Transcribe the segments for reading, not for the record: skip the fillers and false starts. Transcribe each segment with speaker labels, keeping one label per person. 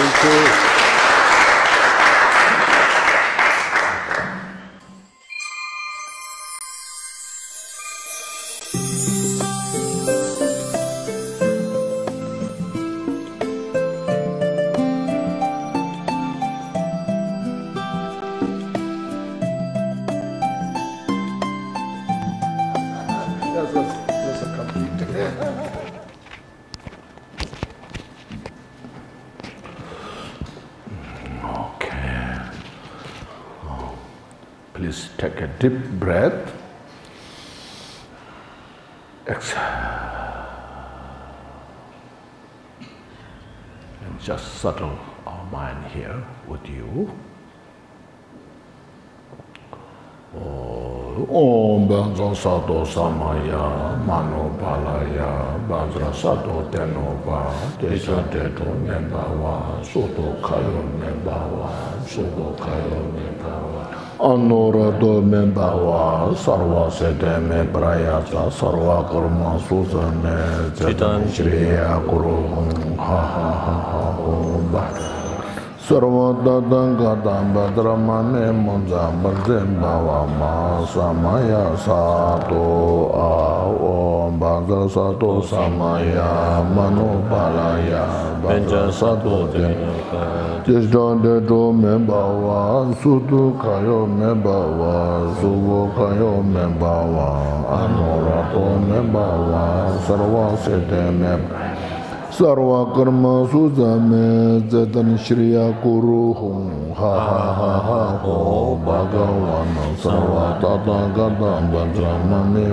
Speaker 1: Thank you. Please take a deep breath. Exhale. And just settle our mind here with you. Om Bhanja Sato Samaya Mano Palaya Bhanja Sato Tenova Desha Teto Nembawa Soto Kayo Nembawa Soto Kayo Nembawa Anurado Membawa Sarva Sete Me Prayata Sarva Karma Susane Chetan Shriya Guru Ha Ha Ha Ha Om Bhanja Sarvata Dankata Badramane Munja Bhajembawa Ma Samaya Sato Om Bhanja Sato Samaya Mano Palaya Bhanja Sato Tenaka Tishta Deto Membawa Sutu Kayo Membawa Suvo Kayo Membawa Anorato Membawa Sarva Sete Membawa Sarva Karma Suzame Zetan Shriya Guru Hum Ha Ha Ha Ha Ho Bhagavan Sarva Tata Gata Bhajramane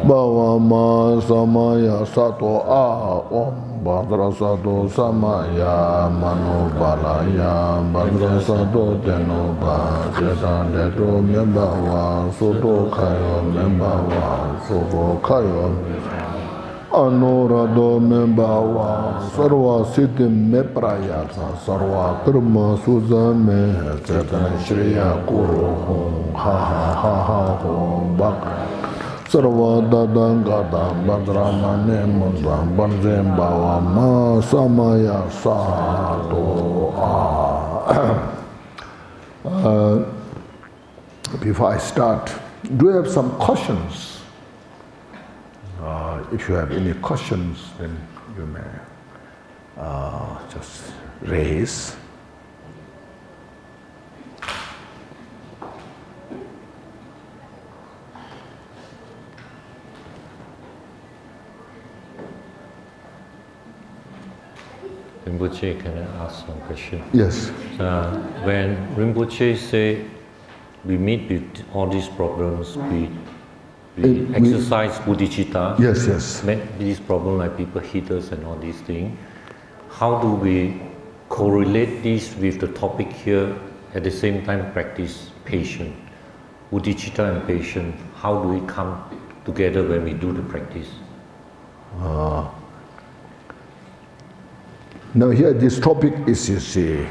Speaker 1: Bhava Ma Samaya Sato A Om Bhadra Sato Samaya Mano Balaya Bhadra Sato Tenoba Zetan Deto Membawa Soto Kayo Membawa Soto Kayo Anorado Membawa Sarva Siddhi Me Prayata Sarva Karma Suzame Cetana Shriya Guru Hum Ha Ha Ha Ha Hum Bhak Sarva Dadangata Bhadramane Mundam Banzembawa Ma Samaya Sato Before I start, do you have some questions? If you have any questions, then you may just raise.
Speaker 2: Rinpoche, can I ask one question?
Speaker 1: Yes.
Speaker 2: When Rinpoche say we meet with all these problems, we exercise bodhicitta.
Speaker 1: Yes, yes.
Speaker 2: Met these problems like people hit us and all these things. How do we correlate this with the topic here? At the same time, practice patience, bodhicitta and patience. How do we come together when we do the practice?
Speaker 1: Now here, this topic is, you see,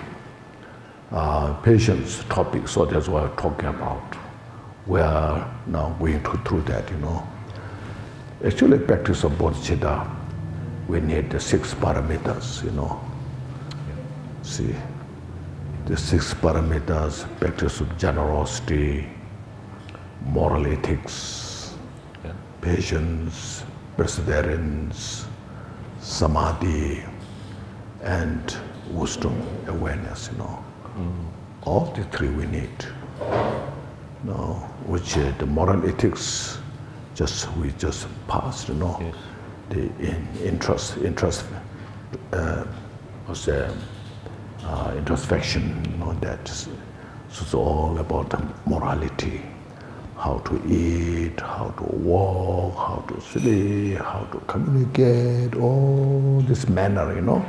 Speaker 1: patience topic. So that's what I'm talking about. We are now going through that, you know. Actually, practice of bodhicitta, we need the 6 parameters, you know. See, the 6 parameters: practice of generosity, moral ethics, patience, perseverance, samadhi, and wisdom, awareness, you know. All the 3 we need. No, which the moral ethics, we just passed, you know.
Speaker 2: Yes.
Speaker 1: The introspection, you know, that. So it's all about the morality, how to eat, how to walk, how to sleep, how to communicate, all this manner, you know.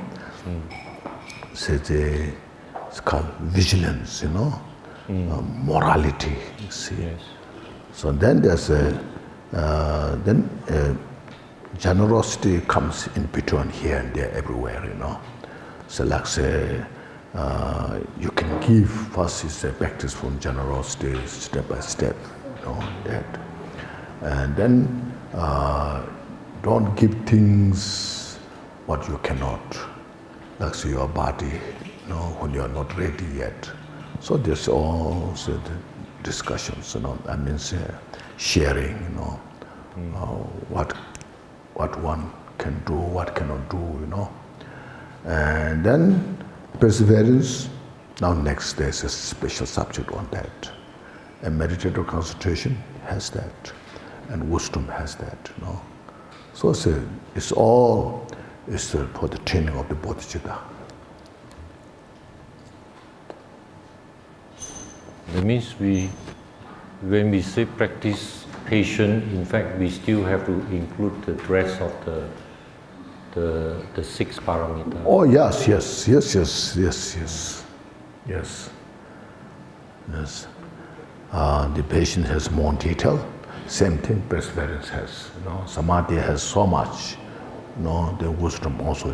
Speaker 1: So it's called vigilance, you know. Morality, you see.
Speaker 2: Yes.
Speaker 1: So then there's generosity comes in between here and there, everywhere, you know. So like say, you can give, first is a practice from generosity, step by step, you know, that. And then don't give things what you cannot like your body, when you are not ready yet. So there's also the discussions, I mean, sharing, what one can do, what cannot do, And then perseverance. Now next there's a special subject on that. And meditative concentration has that, and wisdom has that, So it's all for the training of the bodhicitta.
Speaker 2: That means when we say practice patience, in fact, we still have to include the rest of the 6 parameters.
Speaker 1: Oh yes. The patience has more detail. Same thing, perseverance has. Samadhi has so much. The wisdom also.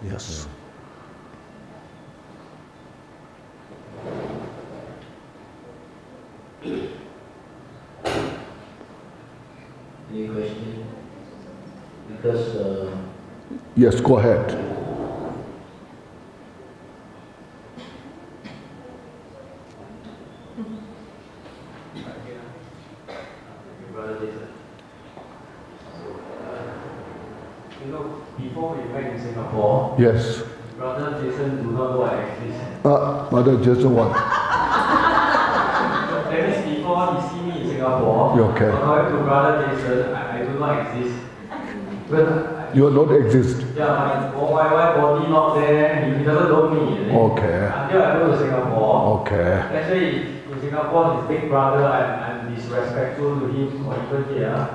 Speaker 1: Yes.
Speaker 3: Any question? Because
Speaker 1: yes, go ahead.
Speaker 3: Before we met in Singapore,
Speaker 1: Yes.
Speaker 3: Brother Jason do not know I exist.
Speaker 1: Brother Jason what?
Speaker 3: That means before he see me in Singapore,
Speaker 1: Okay.
Speaker 3: according to Brother Jason, I do not exist. But
Speaker 1: You don't exist.
Speaker 3: yeah, my body not there, he doesn't know me.
Speaker 1: Okay.
Speaker 3: Until I go to Singapore,
Speaker 1: Okay.
Speaker 3: actually in Singapore, his big brother, I'm disrespectful to him or even here.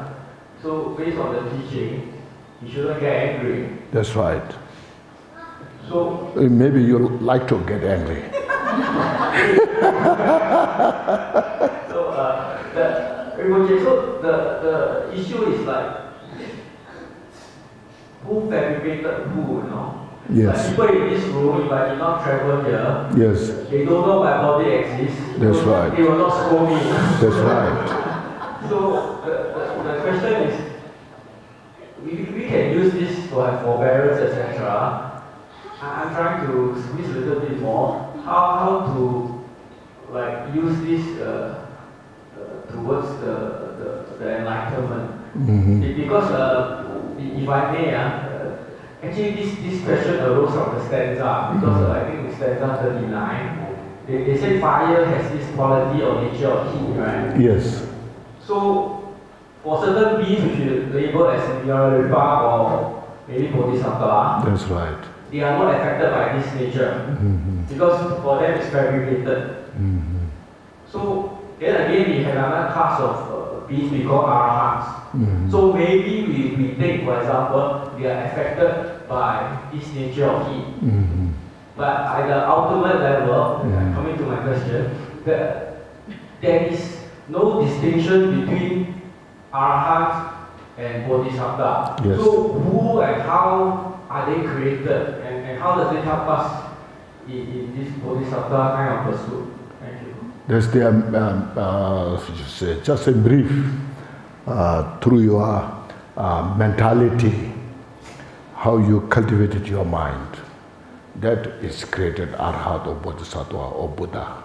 Speaker 3: So based on the teaching, he shouldn't get angry.
Speaker 1: That's right.
Speaker 3: So
Speaker 1: Maybe you like to get angry.
Speaker 3: So the issue is like who fabricated who,
Speaker 1: Yes.
Speaker 3: Like people in this room, if I did not travel here,
Speaker 1: Yes.
Speaker 3: they don't know my body exists.
Speaker 1: That's right.
Speaker 3: They will not scold me.
Speaker 1: That's right.
Speaker 3: So the question is, we can use this to have forbearance, etc. I'm trying to squeeze a little bit more. How to use this towards the enlightenment? Because if I may, actually this question arose from the stanza, because I think in stanza 39, they say fire has this quality or nature of heat, right?
Speaker 1: Yes.
Speaker 3: So for certain beings which you label as Nirvana or maybe Bodhisattva,
Speaker 1: That's right.
Speaker 3: they are not affected by this nature because for them it's fabricated. So then again we have another class of beings we call arahants. So maybe we think, for example, they are affected by this nature of heat. But at the ultimate level, coming to my question, there is no distinction between arahants and bodhisattva.
Speaker 1: Yes.
Speaker 3: So who and how are they created, and how does it help us in this bodhisattva kind of pursuit? Thank you.
Speaker 1: That's the, just in brief, through your mentality, how you cultivated your mind, that is created arhat or bodhisattva or Buddha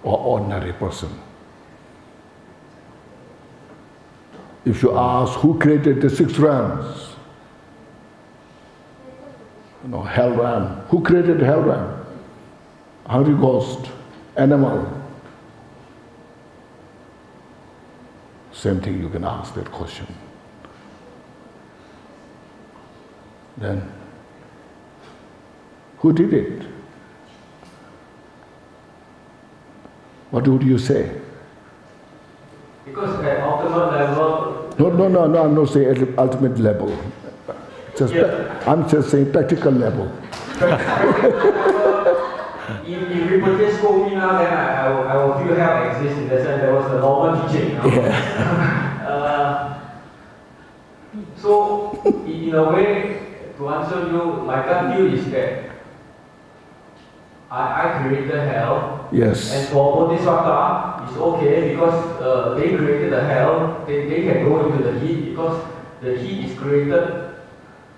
Speaker 1: or ordinary person. If you ask who created the 6 realms, hell realm, who created hell realm? Hungry ghost, animal. Same thing, you can ask that question. Then, who did it? What would you say?
Speaker 3: Because at ultimate level...
Speaker 1: No, I'm not saying at ultimate level. I'm just saying practical level.
Speaker 3: If Rinpoche scold me now, then I will feel hell exists in the sense there was a normal teaching. So, in a way, to answer you, my gut view is that I created hell.
Speaker 1: Yes.
Speaker 3: And for Bodhisattva, it's okay because they created the hell. They can go into the heat because the heat is created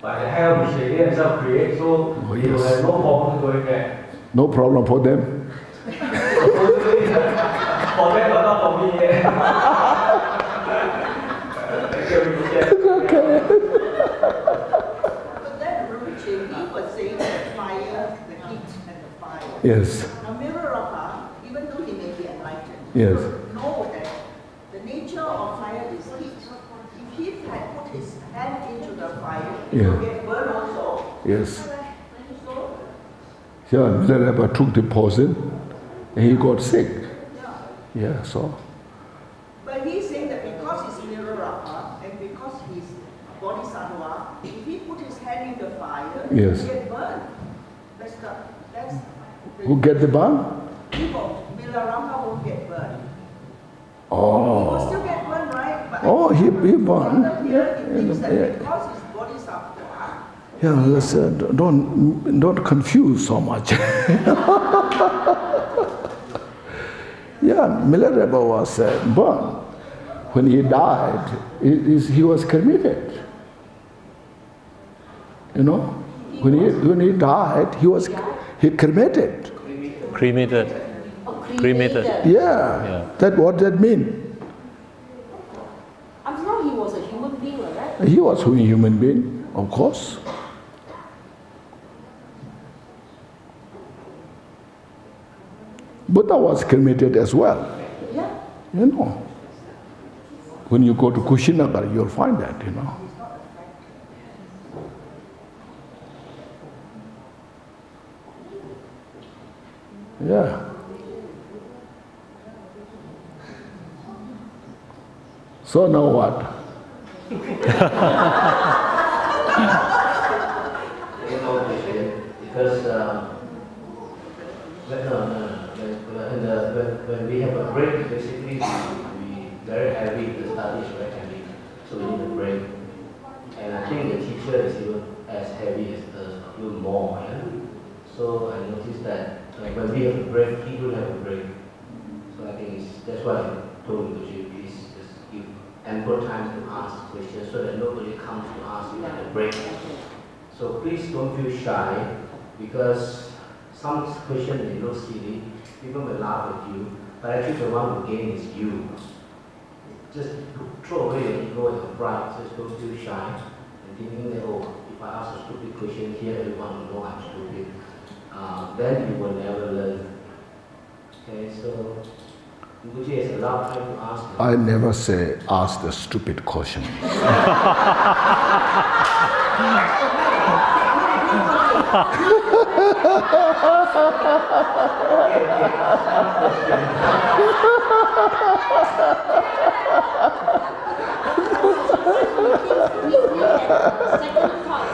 Speaker 3: by the help which they themselves create, so they will have no problem going there.
Speaker 1: No problem for them.
Speaker 3: For them, but not for me.
Speaker 1: Okay.
Speaker 4: But then Rinpoche, he was saying the fire, the heat, and the fire.
Speaker 1: Yes.
Speaker 4: Now, Milarepa, even though he may be enlightened,
Speaker 1: Yes.
Speaker 4: know that the nature of fire is heat. If he had put his hand into the fire, he would get burned also.
Speaker 1: Yes.
Speaker 4: So,
Speaker 1: Yeah, Milarepa took the poison and he got sick. Yeah, so.
Speaker 4: but he's saying that because he's Milarepa and because he's Bodhisattva, if he put his hand in the fire,
Speaker 1: Yes.
Speaker 4: he would get burned. That's
Speaker 1: Who get the burn?
Speaker 4: people. Milarepa won't get burned. He
Speaker 1: Oh.
Speaker 4: will still get burned, right? But
Speaker 1: Oh, he burned.
Speaker 4: here he thinks that
Speaker 1: Yeah.
Speaker 4: because he's Bodhisattva,
Speaker 1: Yeah, listen, don't confuse so much. Yeah, Milarepa was born. When he died, he was cremated. You know, when he died, he cremated.
Speaker 2: Cremated. Cremated.
Speaker 1: Yeah. That what that mean?
Speaker 5: I'm sure he was a human being, right?
Speaker 1: He was a human being, of course. Buddha was cremated as well.
Speaker 5: Yeah.
Speaker 1: You know, when you go to Kushinagar, you'll find that, you know. Yeah. So now what?
Speaker 3: Because when we have a break, basically we very heavy, the study is very heavy, so we need a break. And I think the teacher is even as heavy as us, a little more. Yeah? So I noticed that when we have a break, he will have a break. So I think that's why I told him, please just give ample time to ask questions so that nobody comes to ask you at a break. So please don't feel shy, because some questions may look silly, people may laugh at you, but actually the one who gain is you. Just throw away your ego and your pride, just don't feel shy, and thinking that, oh, if I ask a stupid question here, everyone will know I'm stupid. Then you will never learn. Okay, so Rinpoche has allowed time to ask.
Speaker 1: I never say ask the stupid question.
Speaker 5: Second thoughts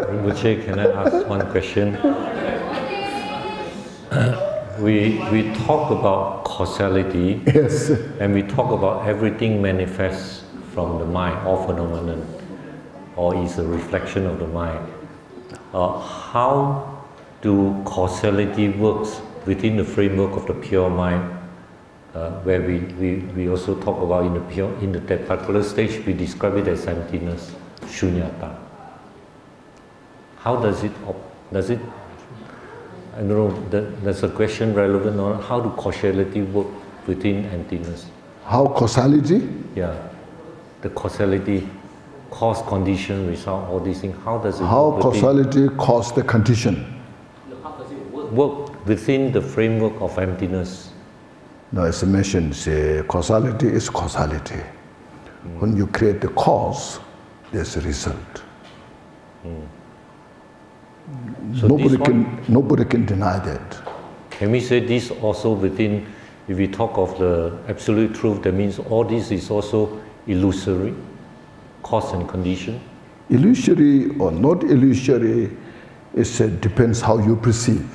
Speaker 2: Rinpoche, can I ask one question? We talk about causality,
Speaker 1: Yes.
Speaker 2: and we talk about everything manifests from the mind, or phenomenon, or is a reflection of the mind. How do causality works within the framework of the pure mind, where we also talk about in that particular stage we describe it as emptiness, shunyata. How does it I don't know, that's a question relevant on how do causality work within emptiness?
Speaker 1: How causality?
Speaker 2: Yeah, the causality, cause, condition, result, all these things, how does it
Speaker 1: How
Speaker 2: work
Speaker 1: causality cause the condition?
Speaker 2: work within the framework of emptiness?
Speaker 1: No, as I mentioned, causality is causality. When you create the cause, there's a result.
Speaker 2: So
Speaker 1: nobody can deny that.
Speaker 2: Can we say this also within, if we talk of the absolute truth, that means all this is also illusory, cause and condition?
Speaker 1: Illusory or not illusory, it depends how you perceive.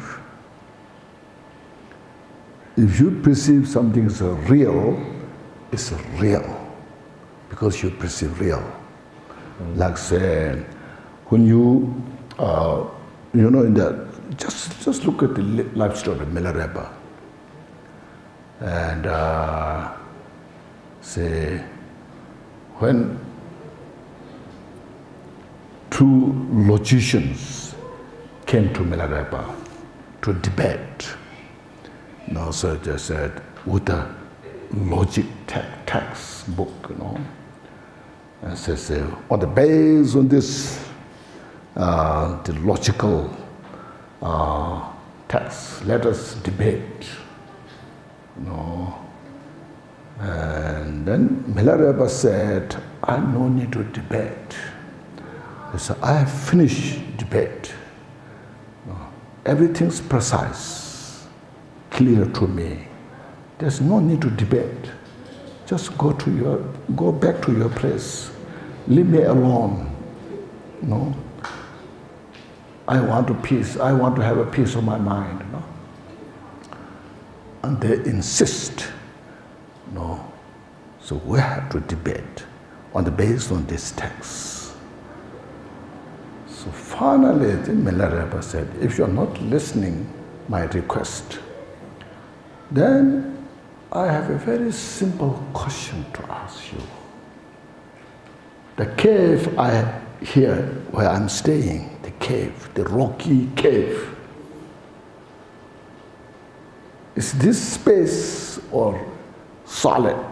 Speaker 1: If you perceive something as real, it's real because you perceive real. Like say, when you know, in the just look at the life story of Milarepa. And say, when two logicians came to Milarepa to debate, so they said, with a logic textbook, and says, on the base on this, the logical text, let us debate, And then Milarepa said, I no need to debate. He said, I have finished debate. Everything's precise, clear to me. There's no need to debate. Just go back to your place. Leave me alone. I want peace. I want to have a peace of my mind. And they insist. So we have to debate based on this text. So finally, Milarepa said, if you're not listening my request, then I have a very simple question to ask you. The cave here where I'm staying, the cave, the rocky cave, is this space or solid,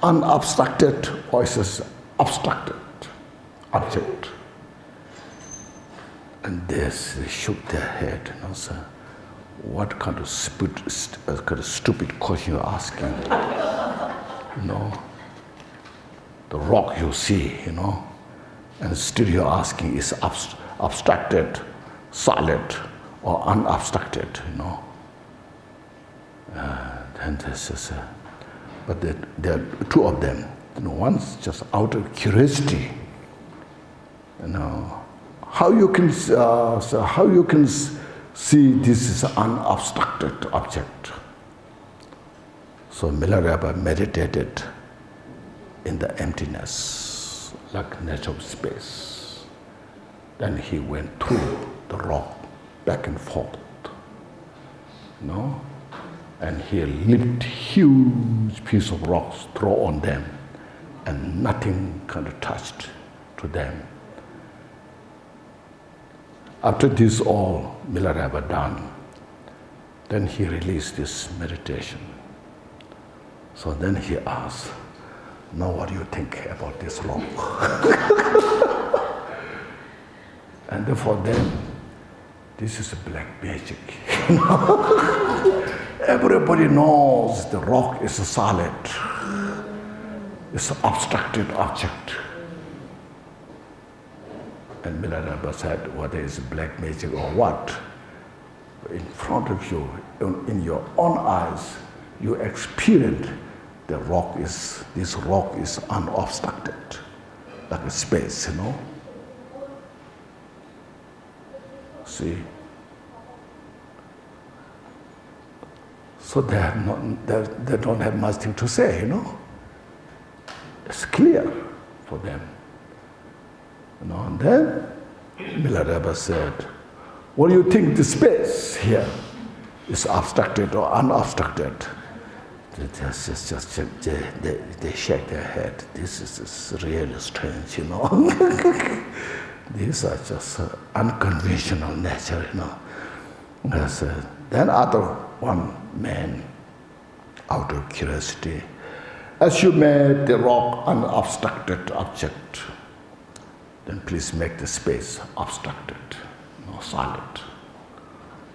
Speaker 1: unobstructed, or is it obstructed object? And they shook their head and said, what kind of stupid question you're asking? The rock you see, and still you're asking is obstructed, solid, or unobstructed, And this is, but there are two of them. One's just out of curiosity, how you can see this is an unobstructed object. So Milarepa meditated in the emptiness, like natural space. Then he went through the rock, back and forth, and he lifted huge piece of rocks, throw on them, and nothing kind of touched to them. After this all Milarepa done, then he released this meditation. So then he asked, now what do you think about this rock? And for them, this is black magic. Everybody knows the rock is solid. It's an obstructed object. And Milarepa said, whether it's black magic or what, in front of you, in your own eyes, you experience this rock is unobstructed, like a space, See? So they don't have much thing to say, It's clear for them. And then Milarepa said, what do you think the space here is obstructed or unobstructed? They shake their head. This is really strange, These are just unconventional nature, Then other one man, out of curiosity, as you made the rock an unobstructed object, then please make the space obstructed, solid.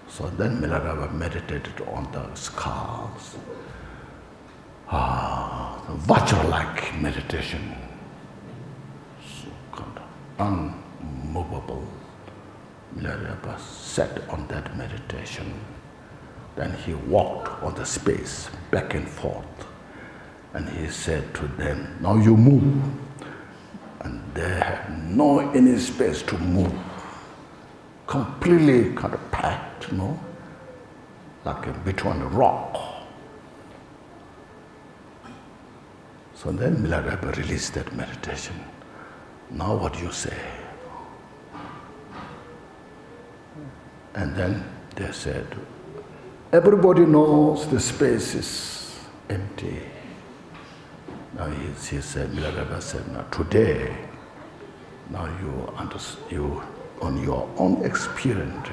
Speaker 1: So then Milarepa meditated on the scars, the Vajra-like meditation, so kind of unmovable. Milarepa sat on that meditation. Then he walked on the space, back and forth. And he said to them, now you move. And they had no any space to move. Completely kind of packed, like between a rock. So then Milarepa released that meditation. Now what do you say? And then they said, everybody knows the space is empty. Now he said, Milarepa said, now today, now you on your own experience,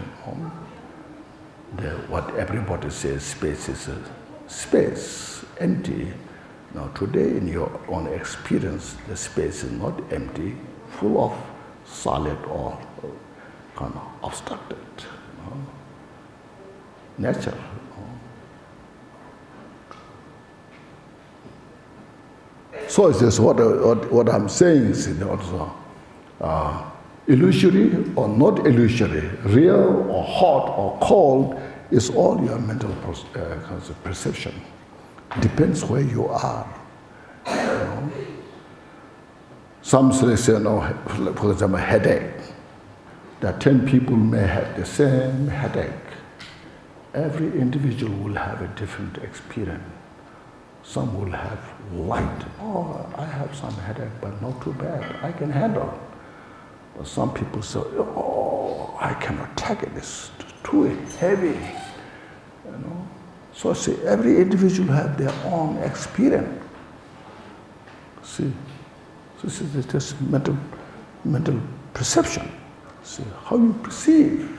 Speaker 1: what everybody says, space is a space, empty. Now today in your own experience, the space is not empty, full of solid or kind of obstructed nature. So is this what I'm saying is also illusory or not illusory, real or hot or cold is all your mental perception. Depends where you are. You know? Some say, for example, headache. That 10 people may have the same headache. Every individual will have a different experience. Some will have light. Oh, I have some headache, but not too bad. I can handle. But some people say, oh, I cannot take it. It's too heavy. You know. So see, every individual have their own experience. See, this is just mental perception. See how you perceive.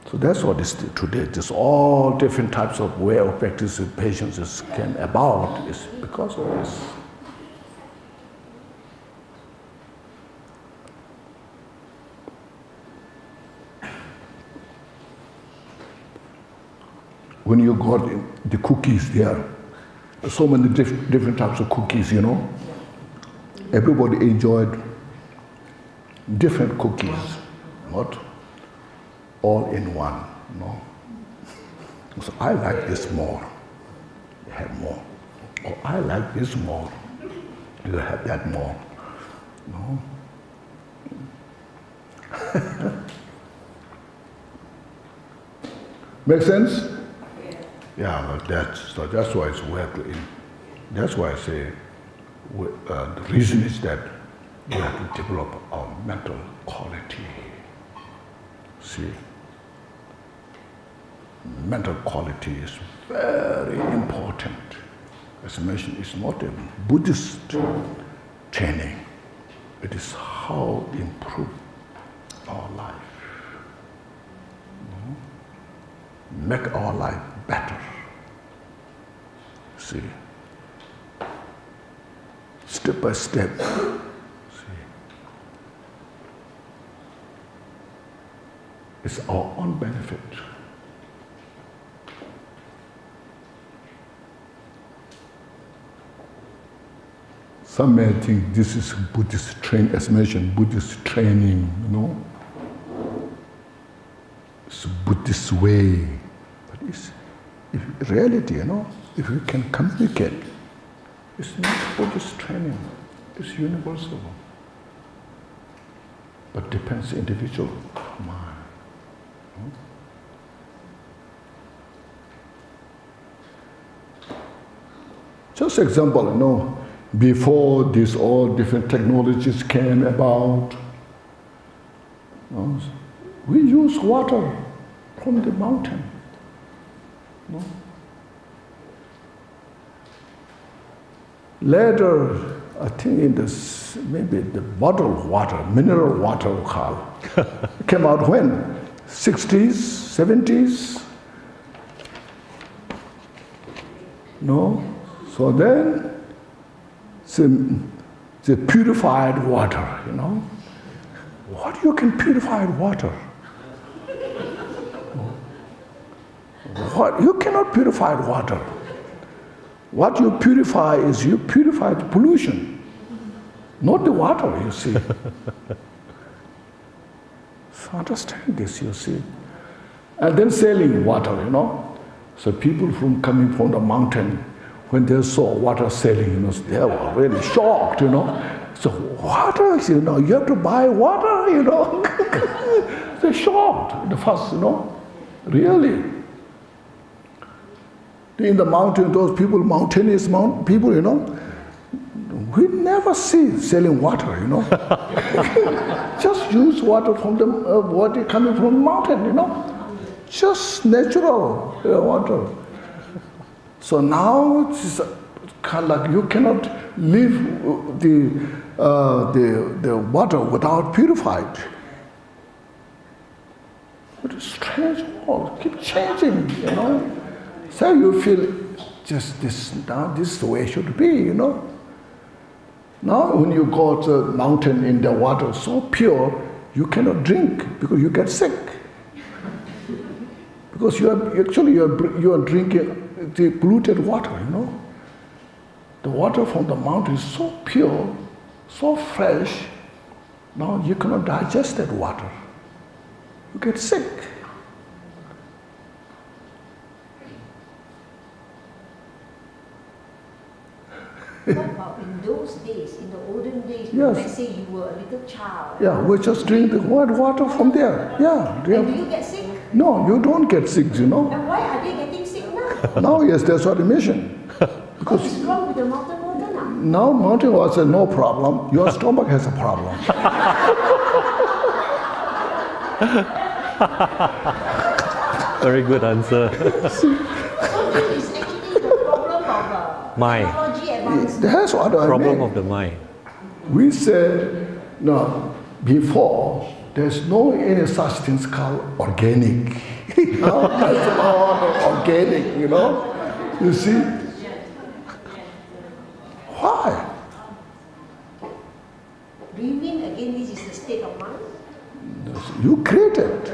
Speaker 1: So that's what is today. Just all different types of way of practicing patience came about is because of this. When you got the cookies there, so many different types of cookies, you know. Everybody enjoyed different cookies, not all in one, you know. So I like this more, you have more. Or I like this more, you have that more, you know. Make sense? Yeah, that's why we have to. That's why I say the reason is that we have to develop our mental quality. See, mental quality is very important. As I mentioned, it's not a Buddhist training. It is how to improve our life. Make our life better. See, step by step. See, it's our own benefit. Some may think this is Buddhist training, as mentioned, Buddhist training, you know. It's a Buddhist way. But it's reality, you know, if we can communicate, it's not Buddhist training, it's universal. But depends individual mind. Just example, you know, before this all different technologies came about, you know, we use water from the mountain. No? Later, I think in this, maybe the bottled water, mineral water came out when? 60s, 70s? No? So then, the purified water, you know? What you can purify water? What? You cannot purify water. What you purify is you purify the pollution, not the water, you see. So understand this, you see. And then sailing water, you know. So people coming from the mountain, when they saw water sailing, you know, they were really shocked, you know. So water, you know, you have to buy water, you know. They're shocked, the first, you know, really. In the mountain, those people, mountainous people, you know, We never see selling water, you know. Just use water from the water coming from the mountain, you know. Just natural water. So now it's kind of like you cannot leave the water without purified. What a strange world, keep changing, you know. So you feel just this, now this is the way it should be, you know. Now when you go to the mountain in the water so pure, you cannot drink because you get sick. Because you are drinking the polluted water, you know. The water from the mountain is so pure, so fresh, now you cannot digest that water. You get sick.
Speaker 5: What about in those days, in the olden days,
Speaker 1: Yes.
Speaker 5: let's say you were a little child?
Speaker 1: Yeah, we just drink the water from there. Yeah.
Speaker 5: And do you get sick?
Speaker 1: No, you don't get sick, you know.
Speaker 5: And why are they getting sick now?
Speaker 1: Now, yes, that's what I mentioned.
Speaker 5: What is wrong with the mountain water now?
Speaker 1: Now mountain water said no problem, your stomach has a problem.
Speaker 2: Very good answer.
Speaker 5: So this is actually the problem of
Speaker 2: Mind.
Speaker 5: technology advancement.
Speaker 1: That's what I
Speaker 2: Problem
Speaker 1: mean.
Speaker 2: of the mind.
Speaker 1: We said, no, before, there's no any such things called organic. Now that's all organic, you know. You see? Why?
Speaker 5: Do you mean again this is the state of mind?
Speaker 1: You created.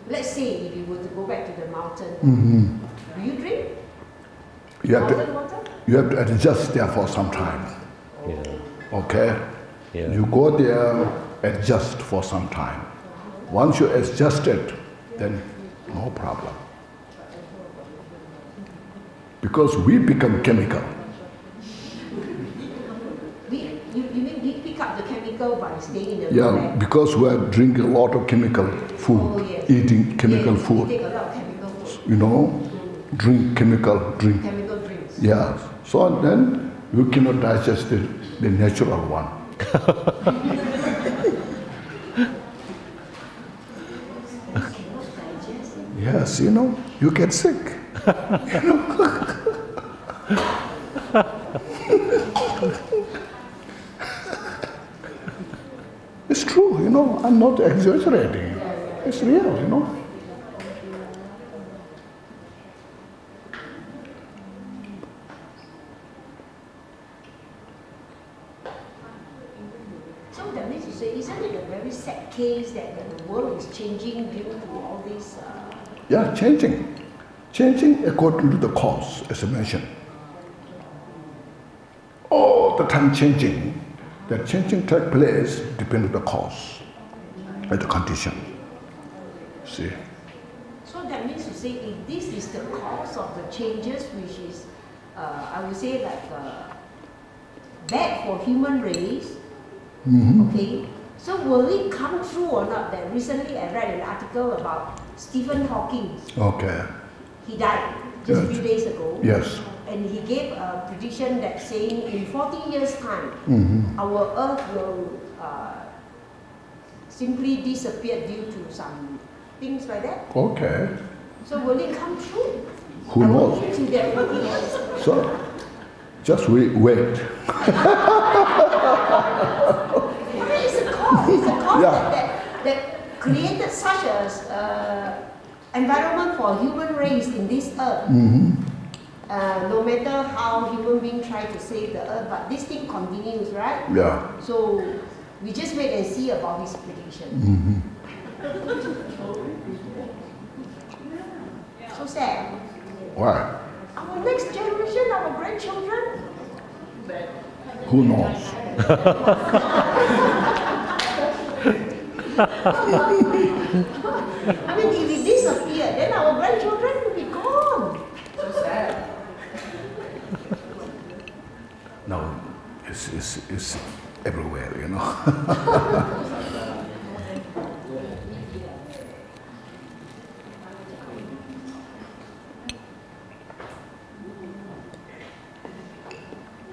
Speaker 5: Let's say if you were to go back to the mountain, do you drink
Speaker 1: You have
Speaker 5: mountain
Speaker 1: to,
Speaker 5: water?
Speaker 1: you have to adjust there for some time.
Speaker 2: Yeah.
Speaker 1: Okay?
Speaker 2: Yeah.
Speaker 1: You go there, adjust for some time. Once you adjust it, then no problem. Because we become chemical.
Speaker 5: You mean we pick up the chemical by staying in the
Speaker 1: Yeah,
Speaker 5: lab?
Speaker 1: because we are drinking a lot of chemical food,
Speaker 5: Oh, yes.
Speaker 1: eating chemical
Speaker 5: Yes,
Speaker 1: food,
Speaker 5: we take a lot of chemical food,
Speaker 1: you know, drink chemical drink.
Speaker 5: chemical drinks.
Speaker 1: Yeah, so then you cannot digest the natural one. Yes, you know, you get sick. You know? It's true, you know, I'm not exaggerating. It's real, you know.
Speaker 5: So that means to say, isn't it a very sad case that the world is changing due to all this?
Speaker 1: Yeah, changing. Changing according to the cause, as I mentioned. All the time changing. That changing takes place depends on the cause and the condition. See?
Speaker 5: So that means to say, if this is the cause of the changes, which is, I would say, like bad for human race, okay, so will it come true or not that recently I read an article about Stephen Hawking.
Speaker 1: Okay.
Speaker 5: He died just a few days ago.
Speaker 1: Yes.
Speaker 5: And he gave a prediction that saying in 40 years' time, our Earth will simply disappear due to some things like that.
Speaker 1: Okay.
Speaker 5: So will it come true?
Speaker 1: Who
Speaker 5: I will
Speaker 1: knows?
Speaker 5: live to that 40 years.
Speaker 1: So, just wait.
Speaker 5: I mean, it's a cause.
Speaker 1: Yeah.
Speaker 5: That created such a environment for human race in this Earth. No matter how human beings try to save the Earth, but this thing continues, right?
Speaker 1: Yeah.
Speaker 5: So we just wait and see about his prediction. So sad.
Speaker 1: Why?
Speaker 5: Our next generation, our grandchildren.
Speaker 1: Who knows?
Speaker 5: I mean, if it disappear, then our grandchildren will be gone. So sad.
Speaker 1: No, it's everywhere, you know.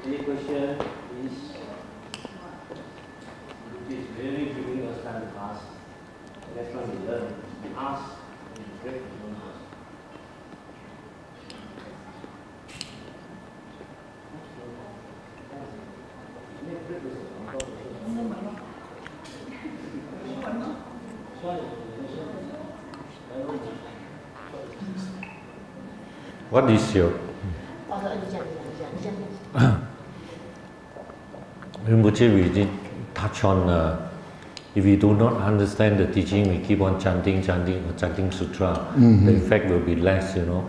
Speaker 3: Any question is really giving us time to ask. That's when we learn. We ask, and we break, we don't ask.
Speaker 2: What is your Rinpoche, we did touch on if we do not understand the teaching, we keep on chanting sutra, the effect will be less, you know.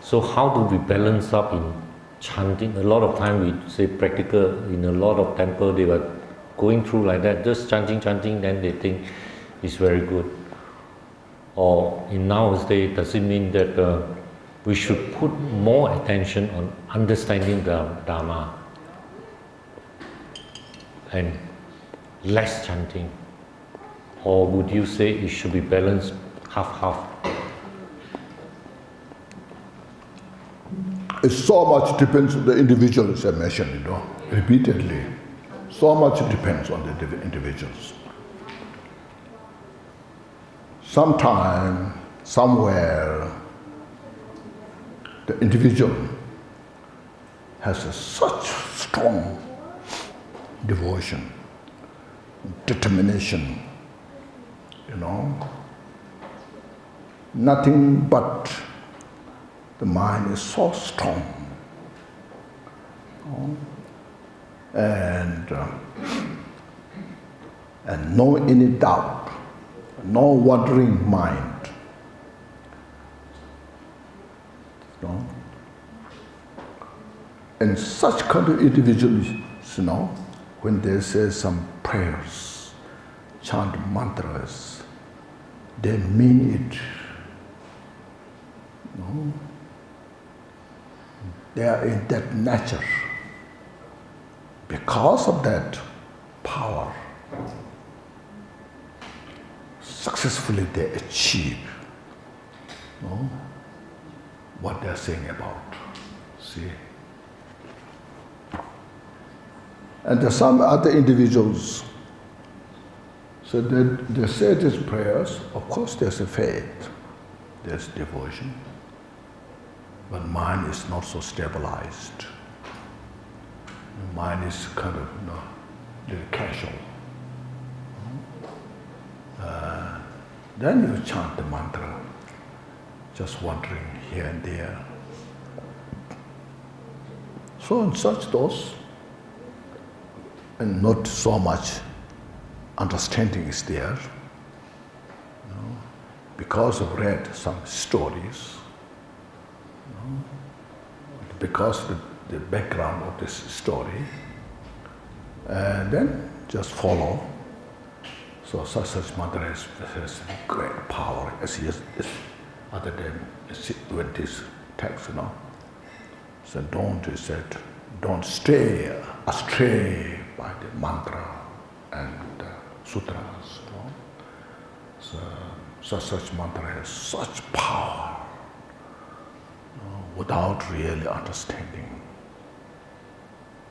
Speaker 2: So how do we balance up in chanting? A lot of time we say practical, in a lot of temple they were going through like that, just chanting, then they think it's very good. Or in nowadays, does it mean that we should put more attention on understanding the Dharma and less chanting? Or would you say it should be balanced half-half?
Speaker 1: It so much depends on the individual, as I mentioned, you know, repeatedly. So much depends on the individuals. Sometime, somewhere, the individual has such strong devotion, determination, you know, nothing but the mind is so strong, you know, and no any doubt, no wandering mind, you know. And such kind of individuals, you know, when they say some prayers, chant mantras, they mean it. You know? They are in that nature. Because of that power, successfully they achieve, you know, what they are saying about. See? And there are some other individuals, so they say these prayers, of course there's a faith, there's devotion, but mind is not so stabilized. The mind is kind of, you know, little casual. Then you chant the mantra, just wandering here and there. So in such those, and not so much understanding is there, you know, because I've read some stories, you know, because the background of this story, and then just follow. So such mantra has great power, as other than with this text, you know. So don't stray astray by the mantra and sutras, you know. So such mantra has such power, you know, without really understanding.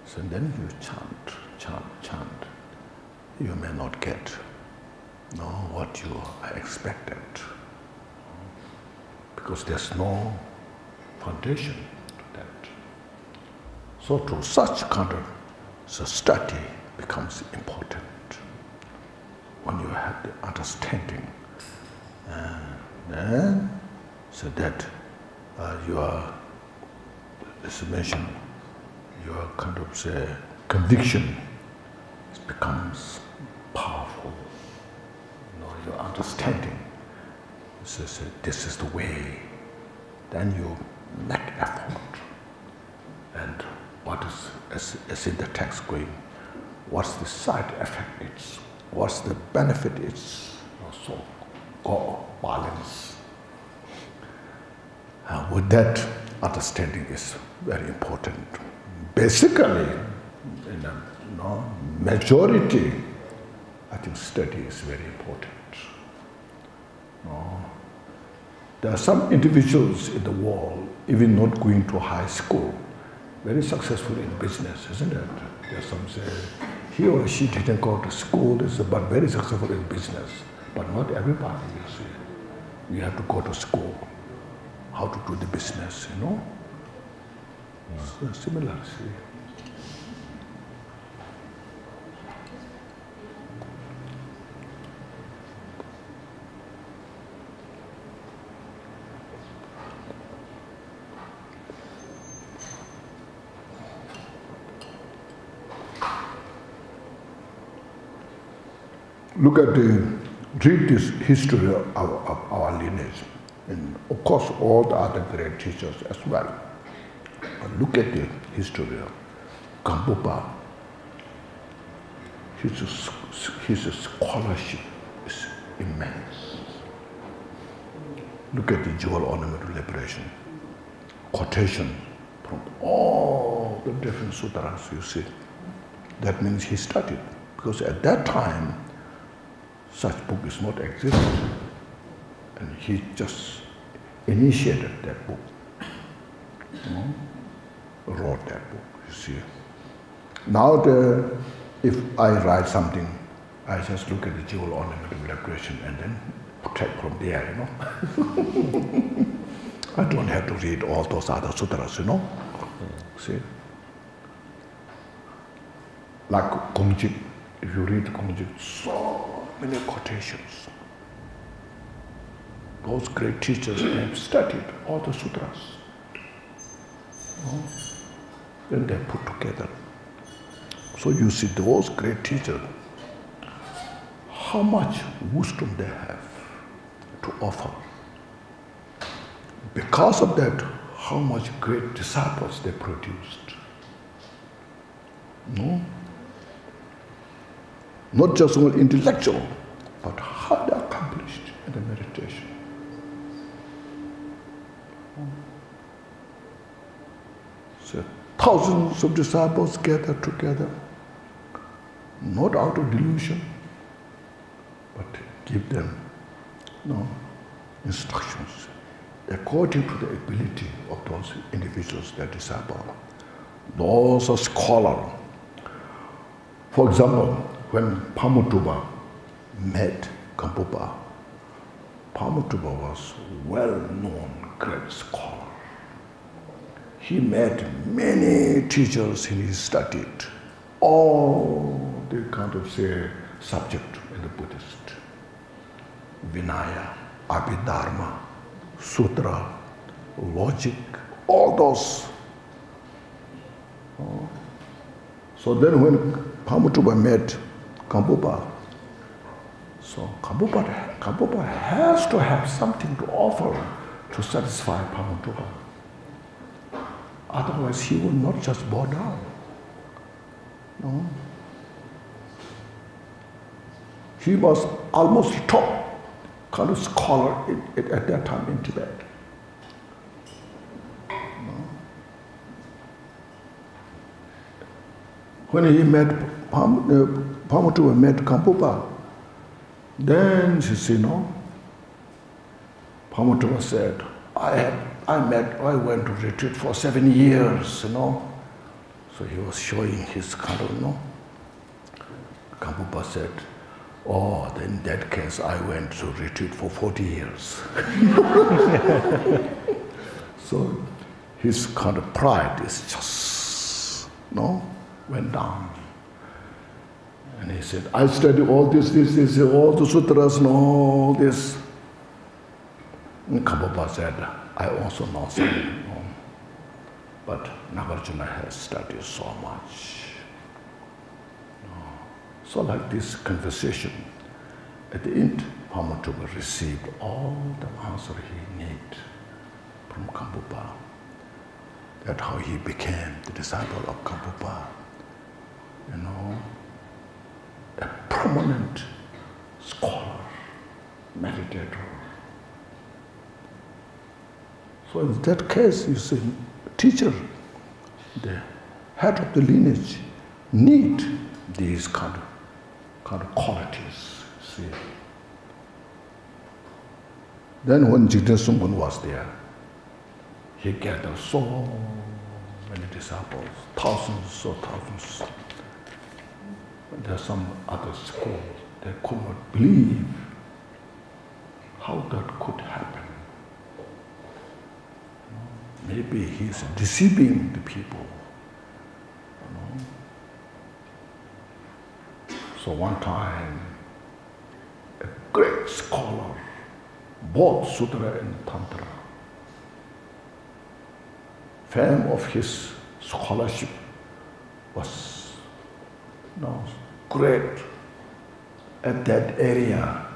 Speaker 1: So then you chant. You may not get, you know, what you expected, because there's no foundation to that. So to such kind of study becomes important when you have the understanding, and then so that your, as mentioned, your kind of say conviction becomes powerful. You know, your understanding. So this is the way. Then you make effort. And what is, as in the text going, what's the side effect is, what's the benefit is, also go balance. With that, understanding is very important. Basically, in majority, I think study is very important. There are some individuals in the world, even not going to high school, very successful in business, isn't it? There's some say, he or she didn't go to school, but very successful in business. But not everybody, you see. You have to go to school, how to do the business, you know? So similar, see. Look at read this history of our lineage, and of course all the other great teachers as well. But look at the history of Gampopa. His scholarship is immense. Look at the jewel ornament of liberation, quotation from all the different sutras, you see. That means he studied, because at that time, such book is not existing, and he just initiated that book, wrote that book, you see. Now, if I write something, I just look at the jewel ornament of liberation and then take from there, you know. I don't have to read all those other sutras, you know. See, like Kongjik, if you read Kongjik, so many quotations. Those great teachers have studied all the sutras. Then they put together. So you see those great teachers, how much wisdom they have to offer. Because of that, how much great disciples they produced. No? Not just all intellectual, but highly accomplished in the meditation. So thousands of disciples gathered together, not out of delusion, but give them instructions according to the ability of those individuals, their disciples. Those are scholars. For example, when Pamutuba met Gampopa, Pamutuba was well-known great scholar. He met many teachers he studied, all the kind of subject in the Buddhist. Vinaya, Abhidharma, Sutra, logic, all those. So then when Pamutuba met Gampopa, so Gampopa has to have something to offer to satisfy Pamutuba. Otherwise he will not just bow down. No. He was almost top kind of scholar at that time in Tibet. When he met Pamutuba met Gampopa, then Pamutuba said, I went to retreat for 7 years, So he was showing his kind of, Gampopa said, oh, then in that case, I went to retreat for 40 years. So his kind of pride is just, went down. And he said, I study all this, all the sutras and all this. And Gampopa said, I also know something, but Nagarjuna has studied so much. So like this conversation, at the end, Pamutuba received all the answer he needed from Gampopa. That's how he became the disciple of Gampopa. A prominent scholar, meditator. So in that case, you see, teacher, the head of the lineage, need these kind of qualities. See. Then when Genting Sungkun was there, he gathered so many disciples, thousands or thousands. There are some other schools, they could not believe how that could happen. Maybe he's deceiving the people. So one time, a great scholar, both Sutra and Tantra, fame of his scholarship was great at that area.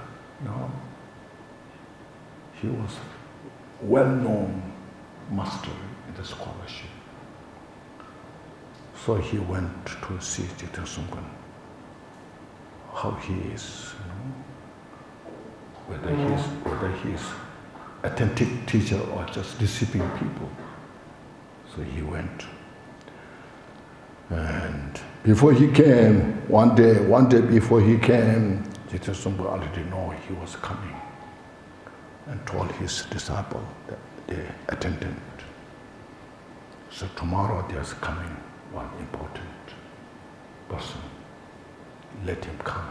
Speaker 1: He was well-known master in the scholarship. So he went to see Genting Sungkun, how he is, whether he is authentic teacher or just deceiving people. So he went. And before he came, one day before he came, Genting Sungkun already know he was coming and told his disciple, the attendant, so tomorrow there's coming one important person, let him come.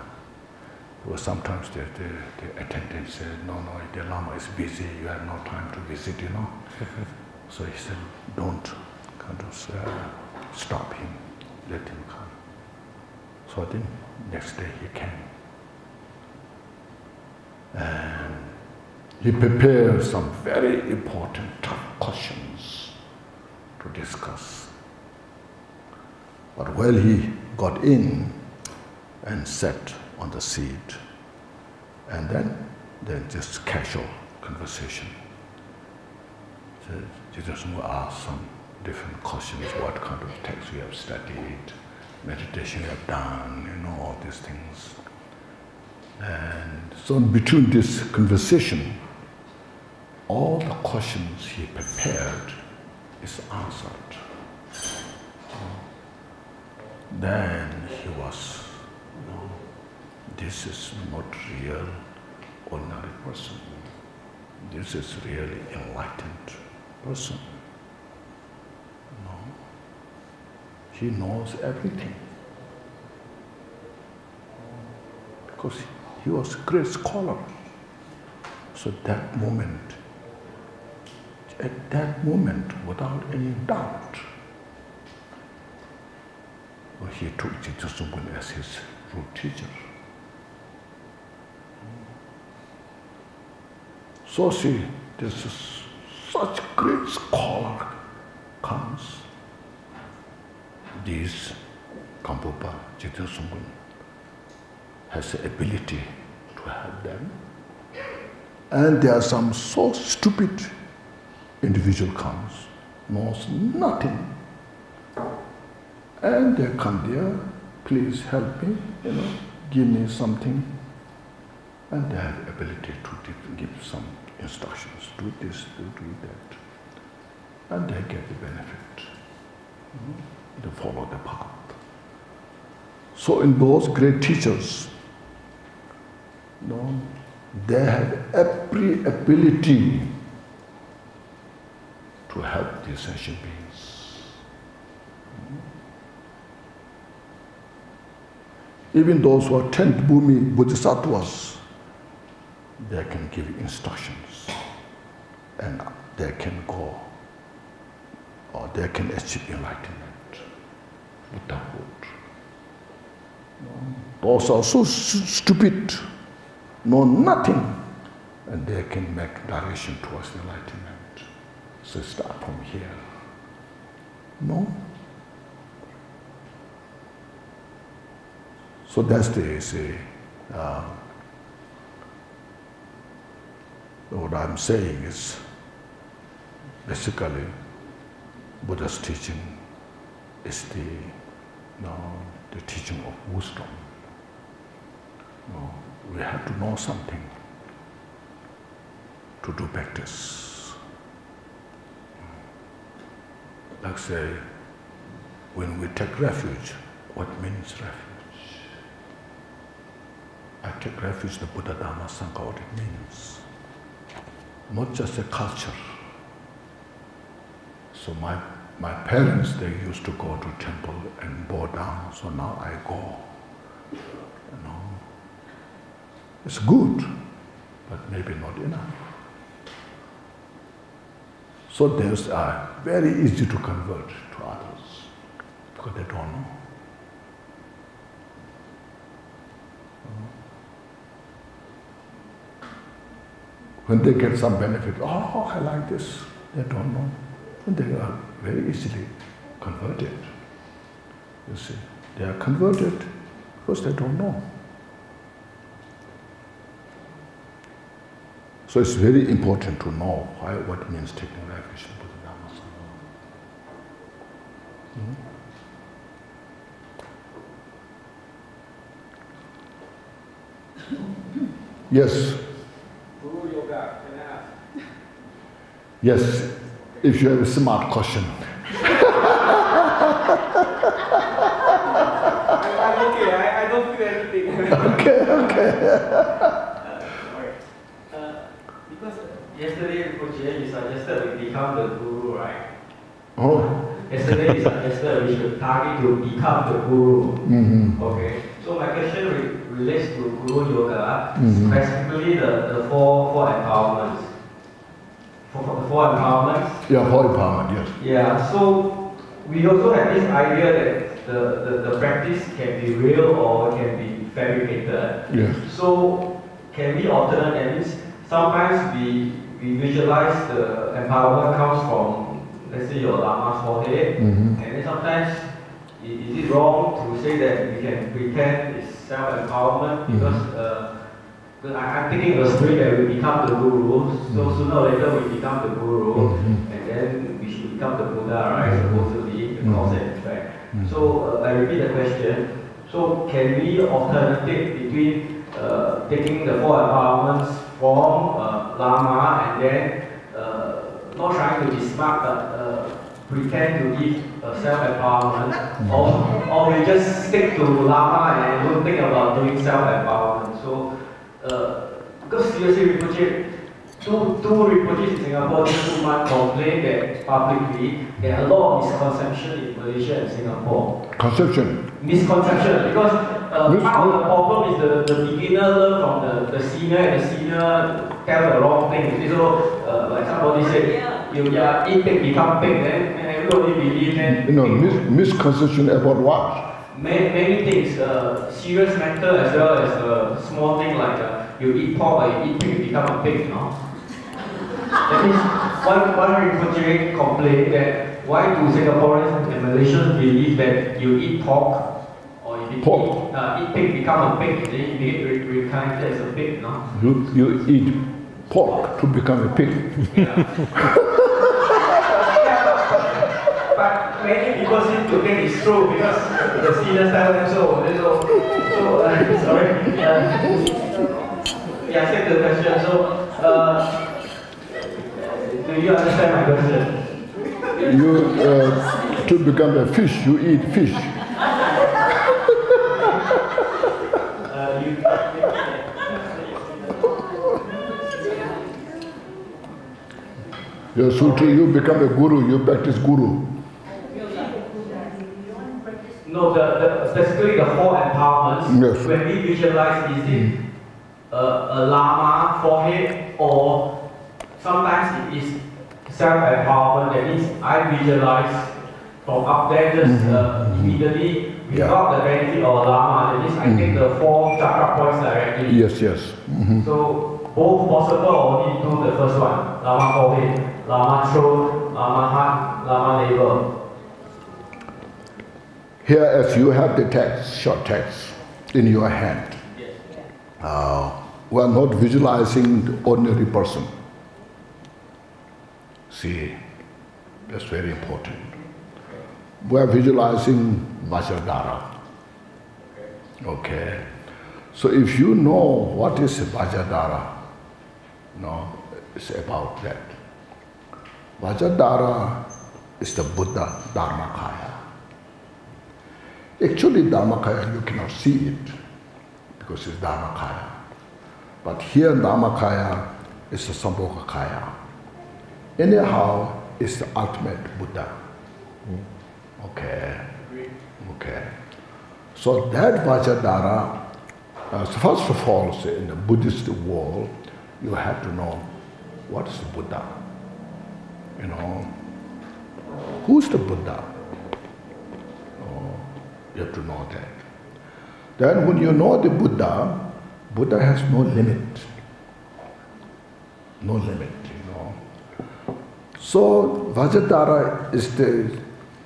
Speaker 1: Because sometimes the attendant said, no, the Lama is busy, you have no time to visit, So he said, don't stop him, let him come. So then next day he came. And he prepared some very important, tough questions to discuss. But while he got in and sat on the seat, and then just casual conversation. So Jesus will ask some different questions, what kind of text you have studied, meditation you have done, all these things. And so in between this conversation, all the questions he prepared is answered. Then he was, this is not real ordinary person. This is really enlightened person. He knows everything. Because he was a great scholar. So at that moment, without any doubt, he took Genting Sungkun as his root teacher. So see, this is such great scholar comes. This Kampupa, Genting Sungkun, has the ability to help them. And there are some so stupid individual comes, knows nothing. And they come there, please help me, give me something. And they have ability to give some instructions, do this, do that. And they get the benefit. They follow the path. So in those great teachers, they have every ability to help the sentient beings. Even those who are 10th Bhumi Bodhisattvas, they can give instructions and they can go or they can achieve enlightenment, Buddhahood. Those are so stupid, know nothing, and they can make direction towards enlightenment. So start from here. No? So that's what I'm saying is basically Buddha's teaching is the teaching of wisdom. We have to know something to do practice. Like say, when we take refuge, what means refuge? I take refuge in the Buddha, Dharma, Sangha, what it means. Not just a culture. So my parents, they used to go to temple and bow down, so now I go. You know, it's good, but maybe not enough. So those are very easy to convert to others because they don't know. When they get some benefit, oh, I like this, they don't know. And they are very easily converted. You see, they are converted because they don't know. So it's very important to know what it means taking refuge in Buddha, Dharma, Sangha. Yes.
Speaker 3: Guru Yoga, can I ask?
Speaker 1: Yes, if you have a smart question.
Speaker 3: I'm okay, I don't feel anything.
Speaker 1: Okay.
Speaker 3: Because yesterday, Rinpoche, you suggested we become the guru, right?
Speaker 1: Oh.
Speaker 3: Yesterday, you suggested we should target to become the guru.
Speaker 1: Mm-hmm.
Speaker 3: Okay. So my question relates to Guru Yoga, specifically the four empowerments. For the four empowerments?
Speaker 1: Yeah, four empowerment, yes.
Speaker 3: Yeah, so we also have this idea that the practice can be real or can be fabricated.
Speaker 1: Yes.
Speaker 3: So can we alternate? That means sometimes we visualize the empowerment comes from, let's say, your Lama's forehead, and then sometimes is it wrong to say that we can pretend it's self-empowerment because I'm thinking of a spirit that we become the guru, so sooner or later we become the guru, and then we should become the Buddha, right? Supposedly, the cause and effect. So I repeat the question. So can we alternate between taking the four empowerments from Lama and then not trying to be smart but pretend to give self-empowerment, or we just stick to Lama and don't think about doing self-empowerment. So because seriously, Rinpoche, two Rinpoches in Singapore this 2 months complained that publicly there are a lot of misconception in Malaysia and Singapore. Misconception, because part of the problem is the beginner learn from the senior, and the senior tell the wrong thing. So like somebody said, you eat pig, become pig, then everybody believe that.
Speaker 1: Misconception about what?
Speaker 3: Many things, serious matter as well as small thing like you eat pork or you eat pig, you become a pig, no? That means one Rinpoche complained that why do Singaporeans and Malaysians believe that you eat pork or you eat pig, become a pig, and then you get reincarnated as a pig, no?
Speaker 1: You eat pork to become a pig.
Speaker 3: But many people seem to think it's true because the seniors tell them so. Sorry. Yeah, take the question. So, do you understand my question?
Speaker 1: To become a fish, you eat fish. So to you become a guru, you practice guru.
Speaker 3: No, specifically the four empowerments.
Speaker 1: Yes.
Speaker 3: When we visualize, is it a Lama forehead, or sometimes it is self-empowerment? That means I visualize from up there just immediately without the benefit of a Lama. That means I take the 4 chakra points directly.
Speaker 1: Yes.
Speaker 3: So both possible, or only do the first one? Lama forehead, Lama throat, Lama heart, Lama navel.
Speaker 1: Here, as you have the text, short text, in your hand, we are not visualizing the ordinary person. See, that's very important. We are visualizing Vajradhara. Okay. So if you know what is Vajradhara, it's about that. Vajradhara is the Buddha Dharmakaya. Actually, Dharmakaya, you cannot see it because it's Dharmakaya. But here in Dharmakaya, it's the Sambhogakaya. Anyhow, it's the ultimate Buddha. Okay. Okay. So that Vajradhara, first of all, in the Buddhist world, you have to know what is the Buddha. You know, who's the Buddha? You have to know that. Then when you know the Buddha, Buddha has no limit. No limit, you know. So Vajradhara is the,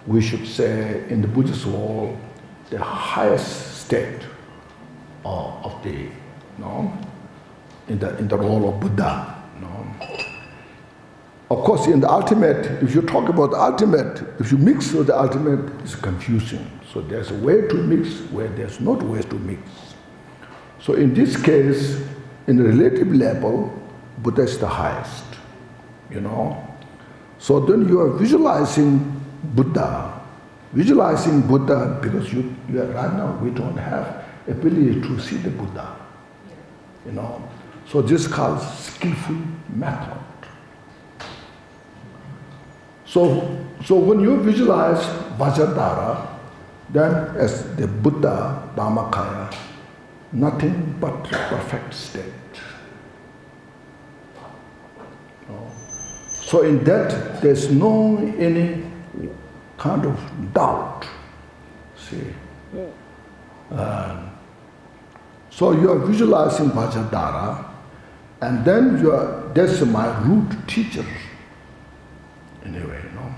Speaker 1: we should say, in the Buddhist world, the highest state of the, you know, in the role of Buddha. You know. Of course, in the ultimate, if you talk about the ultimate, if you mix with the ultimate, it's confusing. So there's a way to mix where there's not ways to mix. So in this case, in the relative level, Buddha is the highest, you know. So then you are visualizing Buddha because you are, right now we don't have ability to see the Buddha, you know. So this is called skillful method. So when you visualize Vajradhara, then as the Buddha, Dharmakaya, nothing but perfect state. So in that, there's no any kind of doubt. See? So you are visualizing Vajradhara, and then that's my root teacher. Anyway, you know.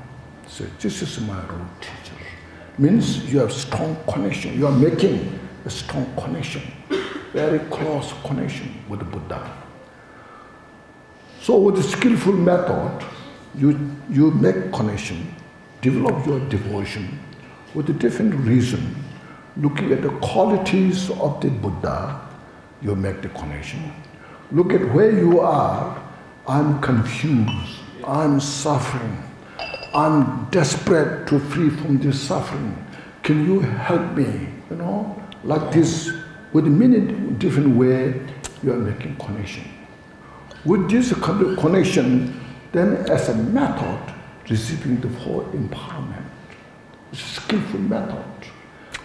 Speaker 1: So this is my root teacher. Means you have strong connection. You are making a strong connection, very close connection with the Buddha. So with the skillful method, you make connection, develop your devotion with a different reason. Looking at the qualities of the Buddha, you make the connection. Look at where you are. I'm confused. I'm suffering. I'm desperate to free from this suffering. Can you help me? You know, like this, with many different ways, you are making connection. With this connection, then as a method, receiving the full empowerment. It's a skillful method.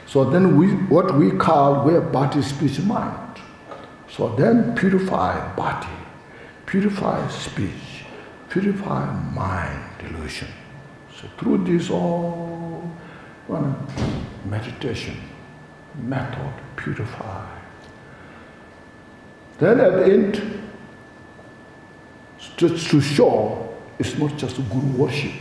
Speaker 1: So then what we call, we have body, speech, mind. So then purify body, purify speech, purify mind, delusion. So through this all meditation, method, purify. Then at the end, just to show it's not just Guru worship.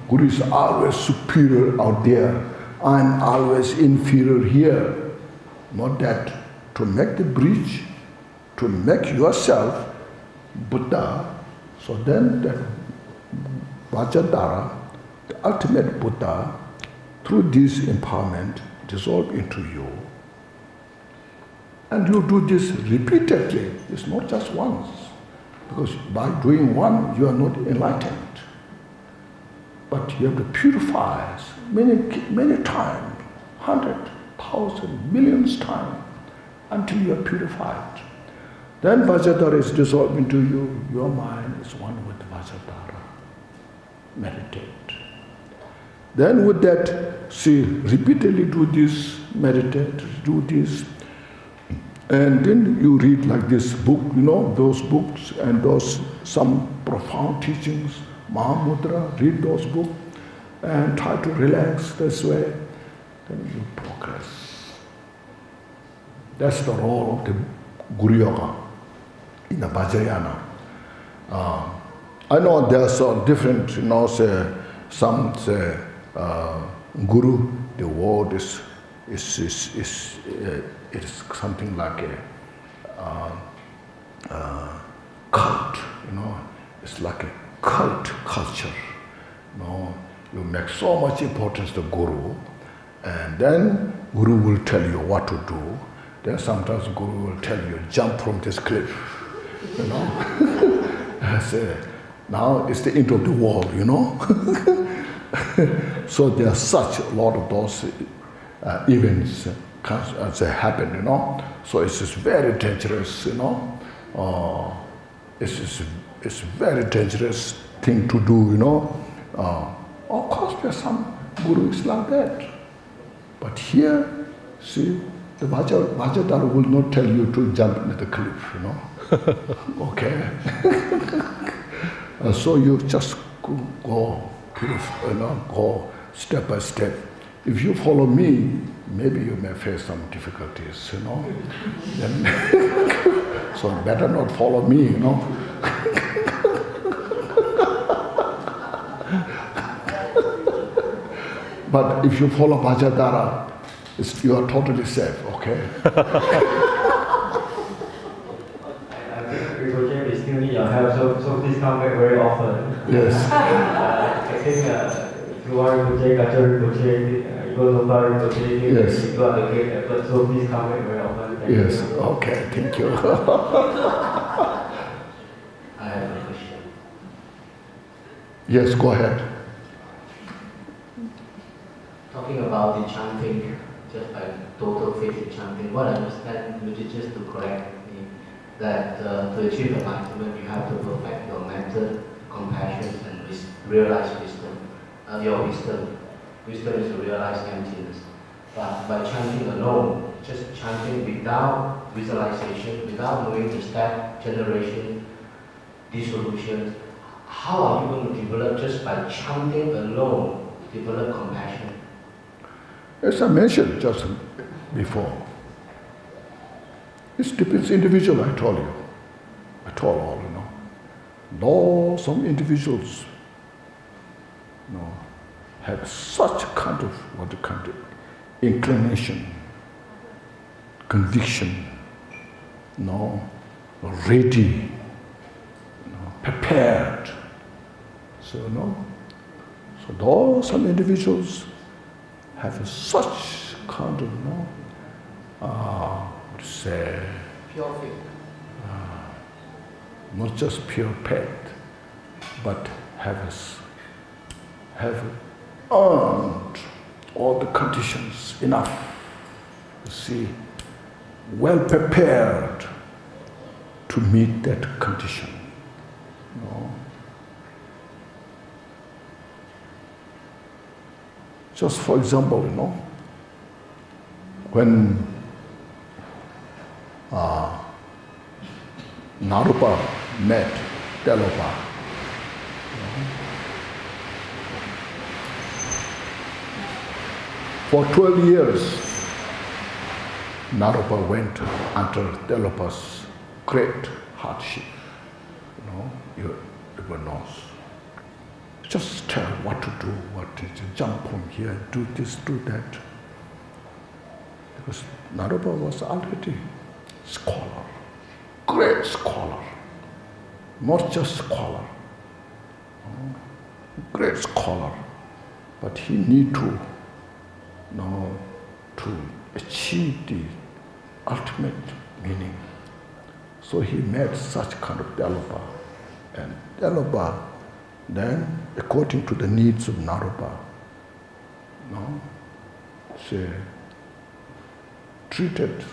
Speaker 1: Guru is always superior out there. I'm always inferior here. Not that. To make the bridge, to make yourself Buddha, so then that Vajradhara, the ultimate Buddha, through this empowerment, dissolve into you. And you do this repeatedly. It's not just once. Because by doing one, you are not enlightened. But you have to purify many times, 100,000, millions times, until you are purified. Then Vajradhara is dissolved into you. Your mind is one with Vajradhara. Meditate. Then with that, see, repeatedly do this, meditate, do this. And then you read like this book, you know, those books and those some profound teachings, Mahamudra, read those books and try to relax this way, then you progress. That's the role of the Guru Yoga in the Vajrayana. I know there's a different, you know, some say Guru, the word is something like a cult, you know. It's like a cult culture, you know. You make so much importance to Guru, and then Guru will tell you what to do. Then sometimes Guru will tell you, jump from this cliff, you know. I say, now it's the end of the world, you know. So there are such a lot of those events happen, you know. So it's very dangerous, you know. It's very dangerous thing to do, you know. Of course, there are some gurus like that. But here, see, the Vajradhara will not tell you to jump into the cliff, you know. Okay? So you just go step by step. If you follow me, maybe you may face some difficulties, you know. Then so better not follow me, you know. But if you follow Vajradhara, you are totally safe, okay?
Speaker 3: I think we still need your help, so please come back very often.
Speaker 1: Yes.
Speaker 3: I think Rinpoche, Khenchen Rinpoche, yes. You are the great effort, so please come back very often. Thank
Speaker 1: yes,
Speaker 3: you.
Speaker 1: Okay, thank you.
Speaker 3: I have a question.
Speaker 1: Yes, go ahead.
Speaker 6: Talking about the chanting, just by total faith in chanting, what I understand, just to correct me, that to achieve enlightenment, you have to perfect your method, compassion, and realize wisdom. Your wisdom. Wisdom is to realize emptiness. But by chanting alone, just chanting without visualization, without knowing the step, generation, dissolution, how are you going to develop just by chanting alone, develop compassion?
Speaker 1: As I mentioned just before, it depends individual, I told you. I told all, you know. Lots of individuals, you know, have such kind of inclination, conviction, you know, ready, you know, prepared. So, you know, so those some individuals have such kind of, you know,
Speaker 6: Pure faith.
Speaker 1: Not just pure faith, but have earned all the conditions enough, you see, well prepared to meet that condition. You know? Just for example, you know, when Narupa met Telopa, for 12 years, Narupa went under Telopa's great hardship. You know, everyone knows. Just tell what to do, what to jump from here, do this, do that. Because Narupa was already scholar, great scholar, not just scholar, great scholar, but he need to know to achieve the ultimate meaning. So he made such kind of Telopa, and Telopa then, according to the needs of Narupa, she treated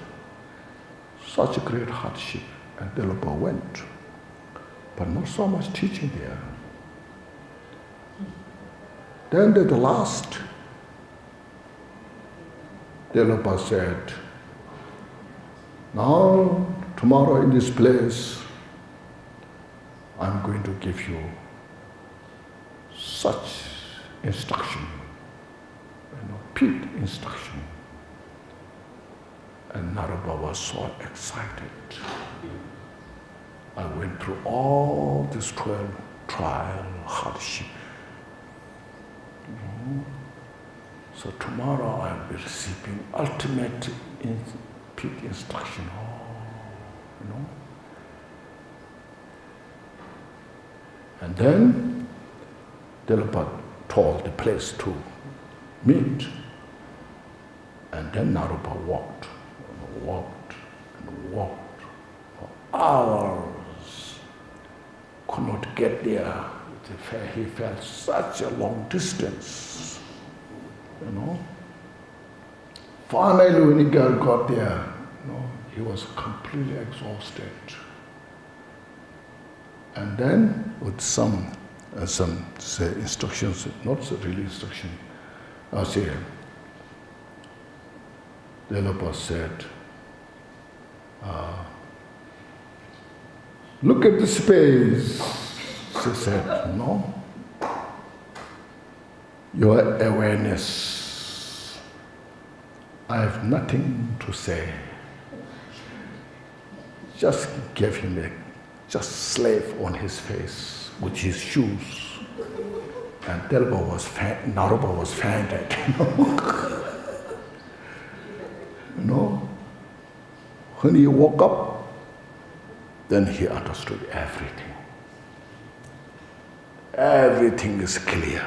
Speaker 1: such a great hardship, and Telopa went, but not so much teaching there. Then at the last, Telopa said, now, tomorrow in this place, I'm going to give you such instruction, pit instruction. And Narupa was so excited. I went through all this 12 trial, hardship. So tomorrow I'll be receiving ultimate pit instruction. And then Telopa told the place to meet. And then Narupa walked and walked and walked for hours. Could not get there. He felt such a long distance. Finally, when he got there, he was completely exhausted. And then, with some say instructions, not really instruction, the Lapa said, look at the space. She said, no. Your awareness. I have nothing to say. Just gave him just slap on his face with his shoes. And Naropa was fainted, When he woke up, then he understood everything. Everything is clear.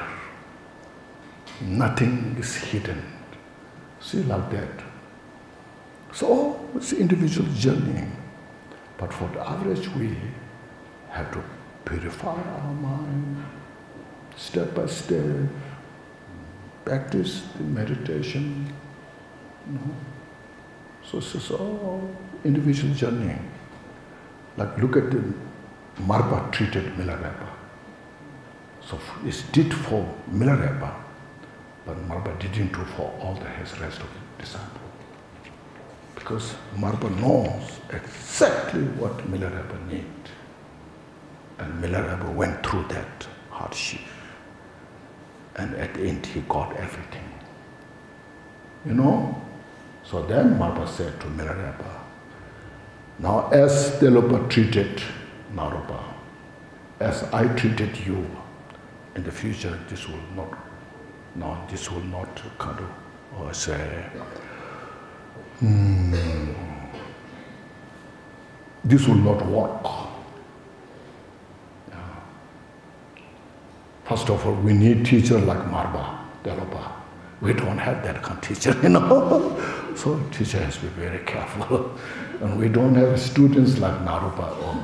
Speaker 1: Nothing is hidden. See, like that. So it's an individual journey. But for the average, we have to purify our mind step by step, practice the meditation. So it's all individual journey. Like look at the Marpa treated Milarepa. So it's did for Milarepa, but Marpa didn't do for all the rest of the disciples. Because Marpa knows exactly what Milarepa needs. And Milarepa went through that hardship. And at the end he got everything. So then Marpa said to Milarepa, now as Telopa treated Naropa, as I treated you, in the future this will not kind of, or say, this will not work. First of all, we need teacher like Marpa, Telopa. We don't have that kind of teacher, So teacher has to be very careful. And we don't have students like Naropa or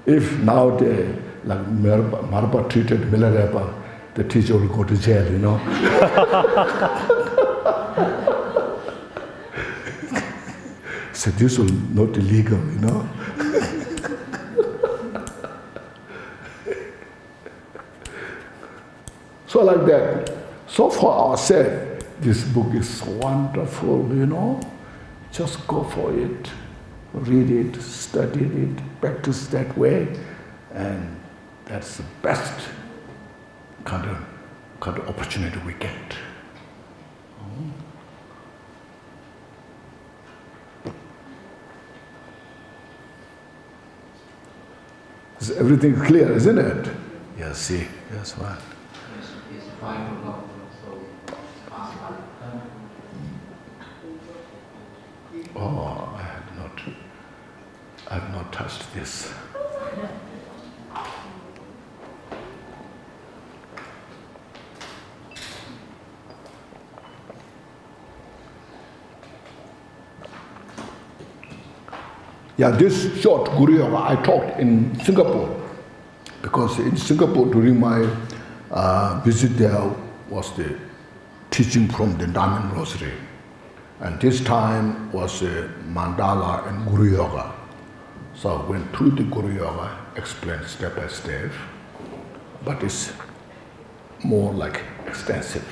Speaker 1: If now they, like Marpa treated Milarepa, the teacher will go to jail, So this will not illegal, So like that. So for ourselves, this book is wonderful, Just go for it, read it, study it, practice that way, and that's the best kind of opportunity we get. Is everything clear, isn't it? Yes, see, that's right.
Speaker 6: It's 5 o'clock, so fast.
Speaker 1: Oh, I have not touched this. Yeah, this short Guru Yoga I taught in Singapore, because in Singapore during my visit there was the teaching from the Diamond Rosary, and this time was Mandala and Guru Yoga. So I went through the Guru Yoga, explained step by step, but it's more like extensive,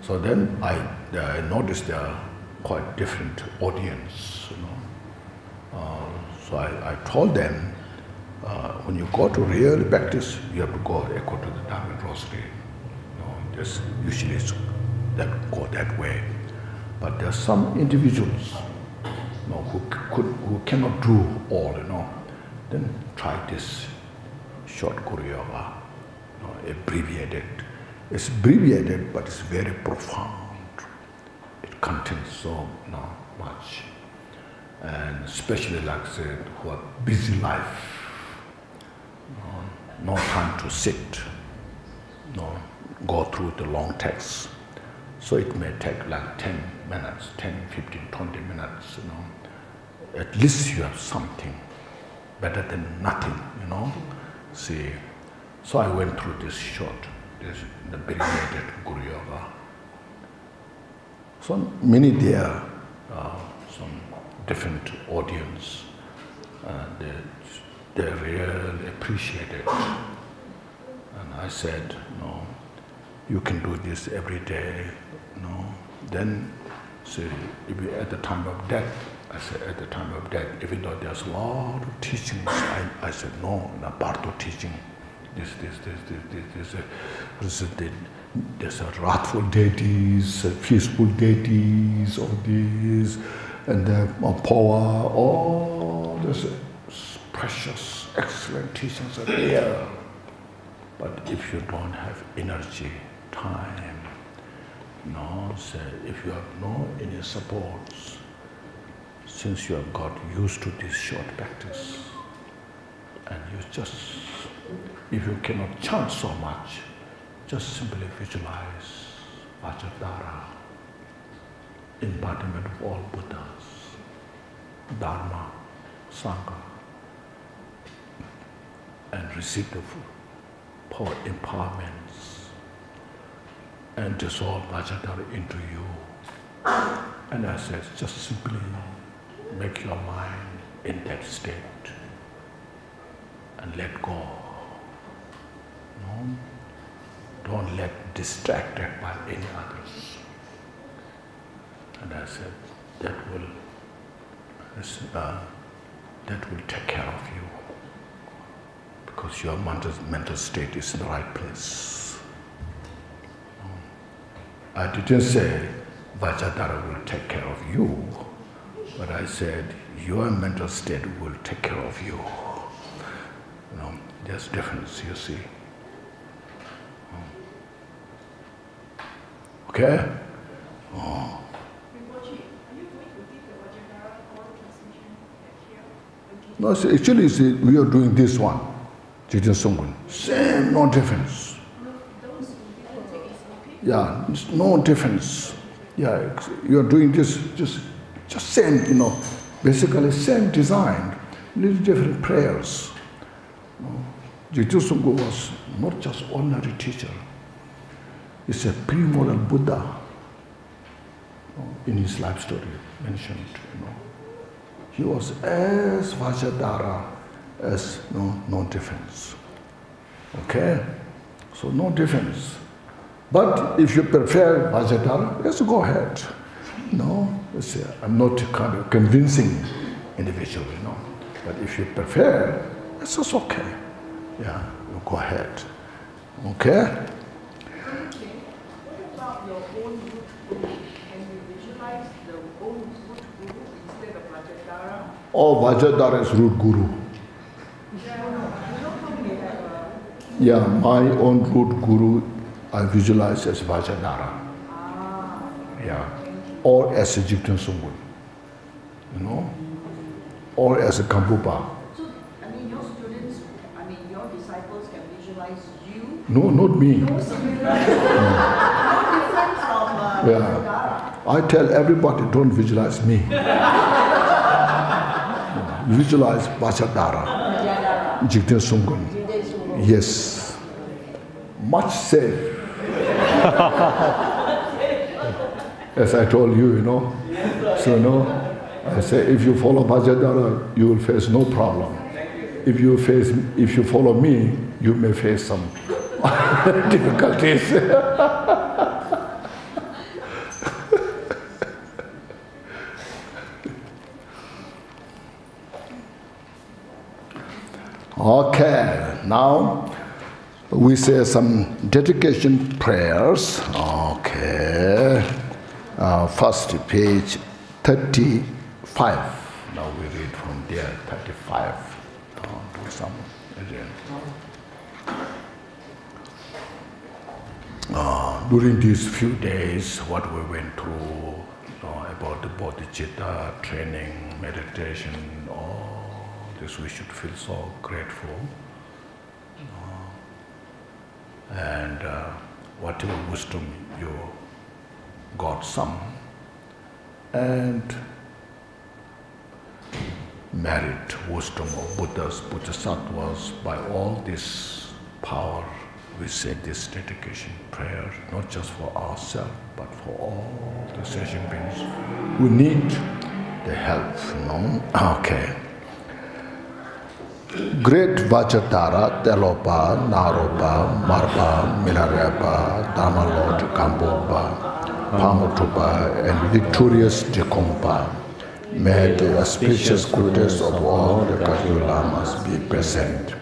Speaker 1: So then I noticed there are quite different audience, So I told them, when you go to real practice, you have to go according to the Diamond Rosary. Just usually go that way. But there are some individuals, who cannot do all, Then try this short Guru Yoga, abbreviated. It's abbreviated, but it's very profound. It contains so much. And especially like say, who are busy life, no time to sit, go through the long text. So it may take like 10 minutes, 10, 15, 20 minutes, At least you have something better than nothing, See, So I went through this the abbreviated Guru Yoga. So many there, some different audience, they really appreciate it. And I said, no, you can do this every day, no. Then, say, if you at the time of death, I said, at the time of death, even though there's a lot of teachings, I said, no, Bardo teaching, there's a wrathful deities, peaceful deities, all these, and the power, all these precious, excellent teachings are there. But if you don't have energy, time, no, say, if you have no any supports, since you have got used to this short practice, and you just, if you cannot chant so much, just simply visualize Vajradhara, embodiment of all Buddhas, Dharma, Sangha, and receive the power empowerments, and dissolve Vajradhara into you. And I said, just simply make your mind in that state and let go. No? Don't let distracted by any others. And I said, that will take care of you, because your mental state is in the right place. I didn't say Vajradhara will take care of you, but I said your mental state will take care of you. There's difference, you see. Okay? Oh. No, actually, we are doing this one, Jiten Songgun. Same, no difference. Yeah, no difference. Yeah, you are doing this, just same, basically same design, little different prayers. Jiten Songgun was not just ordinary teacher. It's a pre-model Buddha in his life story mentioned. He was as Vajradhara as no difference. Okay? So no difference. But if you prefer Vajradhara, yes, go ahead. I'm not kind of convincing individual, But if you prefer, it's just okay. Yeah, you go ahead. Okay? Oh, Vajradhara is root guru. Yeah, my own root guru I visualize as Vajradhara. Yeah, or as a Jiten Songgun, or as a Kampupa.
Speaker 4: So, your students, your disciples can visualize you?
Speaker 1: No, not me.
Speaker 4: No different from Vajradhara.
Speaker 1: I tell everybody, don't visualize me. Visualize Vajradhara, Jiten Songgun. Yes, much safe. As I told you, So, I say, if you follow Vajradhara, you will face no problem. If you follow me, you may face some difficulties. Okay, now we say some dedication prayers. Okay, first page 35. Now we read from there, 35. Do some again. During these few days, what we went through about the bodhicitta, training, meditation, all this, we should feel so grateful. And whatever wisdom you got some, and merit wisdom of Buddhas, Bodhisattvas, by all these power, we say this dedication prayer, not just for ourselves, but for all the sentient beings who need the help, Okay. Great Vajradhara, Telopa, Naropa, Marpa, Milarepa, Dharmalord, Kambopa, Pamutupa, and victorious Jekompa, may the auspicious goodness of all the Kagyu Lamas be present.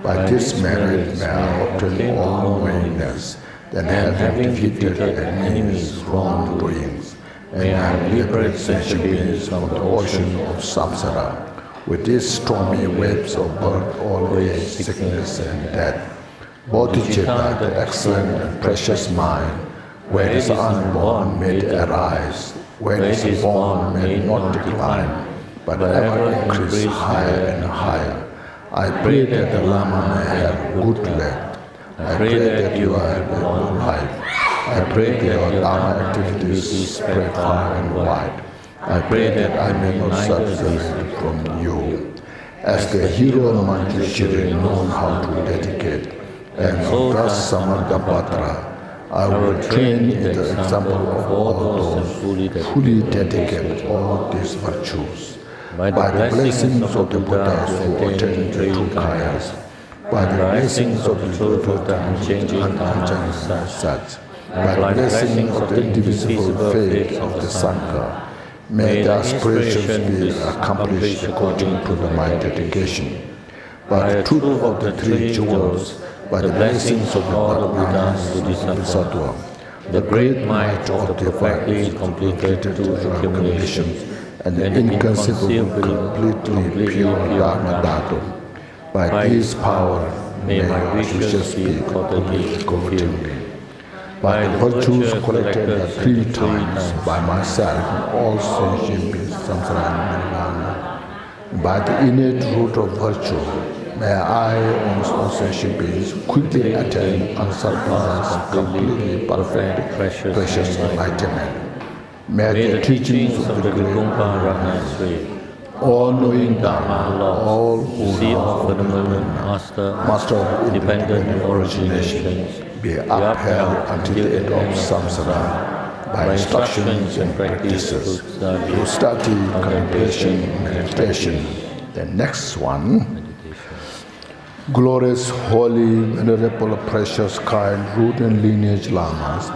Speaker 1: By this merit may I obtain all knowingness, then having defeated the enemy's wrongdoings, may I liberate sentient beings from the ocean of samsara, with these stormy waves of birth, old age, sickness, and death. Bodhicitta, the excellent and precious mind, where it is unborn, may it arise, where it is born, may it not decline, but ever increase higher and higher. I pray that the Lama may have good leg. I pray that you have a good life. I pray that your Dharma activities spread far and wide. I pray that I may not subsist from you. As the hero of Manjushri known how to dedicate, and of Samardapatra, I will train in the example of all those fully dedicate all these virtues. By the blessings of the Buddhas who attain the true kayas, by the blessings of the true Buddha unchanging such, by the blessings of the indivisible faith of the Sangha, may the aspirations be accomplished according to my dedication. By the truth of the three jewels, by the blessings of the Bodhisattva, the great might of the perfectly completed two accumulations, and the inconceivable, completely pure Dharma Dhatu. By these power, may my wishes be fulfilled. By the virtues collected 3 times by myself and all sentient beings, samsara and nirvana, by the innate root of virtue, may I, on all sentient beings, quickly attain unsurpassed, completely perfect, precious enlightenment. May the teachings of the great all-knowing Dharma, all who know the Master of independent origination, be upheld until the end of samsara by instructions and practices through study, contemplation, meditation. The next one, glorious, holy, venerable, precious, kind, root and lineage lamas,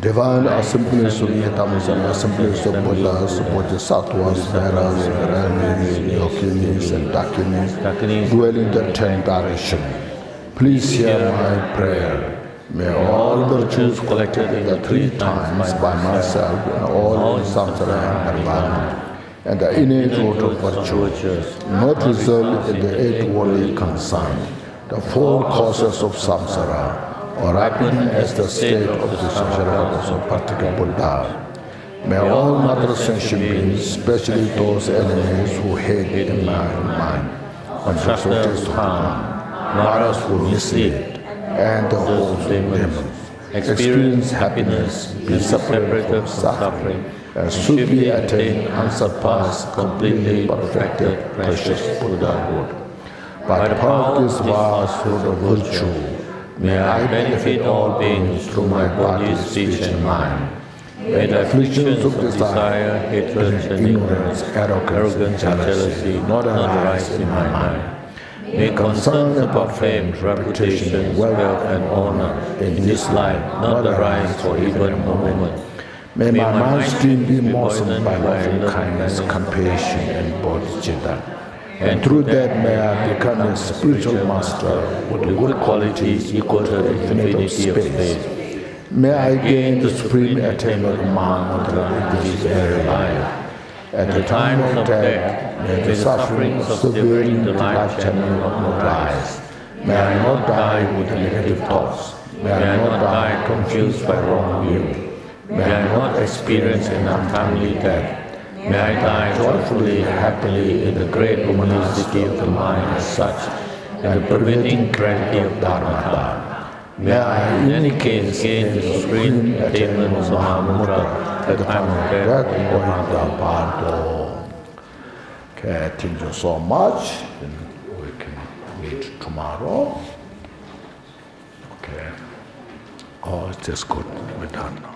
Speaker 1: divine assemblies of Yatamas and assemblies of Buddhas, Bodhisattvas, Veras, Varanis, Yoginis, and Dakinis, dwelling in the 10 directions. Please hear my prayer. May all virtues collected in the 3 times by myself and all in samsara and nirvana, and the innate root of virtue, not result in the 8 worldly concern, the 4 causes of samsara, or ripening as the state of the Sankaravatas of particular Buddha. May all other sentient beings, especially those enemies who hate in my mind, constructors to harm, Maras who mislead, and the hosts of demons, experience happiness, be separated from suffering, and should be attained unsurpassed, completely perfected, precious Buddhahood. By the power of this vast root of virtue, may I benefit all beings through my body, speech, and mind. May the afflictions of desire, hatred, and ignorance, arrogance, and jealousy not arise in my mind. May concern about fame, reputation, wealth, and honor in this life not arise for even a moment. May my mind stream be moistened by loving kindness, compassion, and bodhicitta. And through that may I become a spiritual master with good qualities equal to the infinity of space. May I gain the supreme attainment of mantra in this very life. At the time of death, may the suffering of severing the life channel not rise. May I not die with negative thoughts. May I not die confused by wrong view. May I not experience an untimely death. May I die joyfully, happily in the great luminosity of the mind as such, and the pervading clarity of Dharma. May I in any case gain the supreme attainment of Mahamudra at the time of death or the Pardo. Okay, thank you so much. And we can meet tomorrow. Oh, it's just good. We're done now.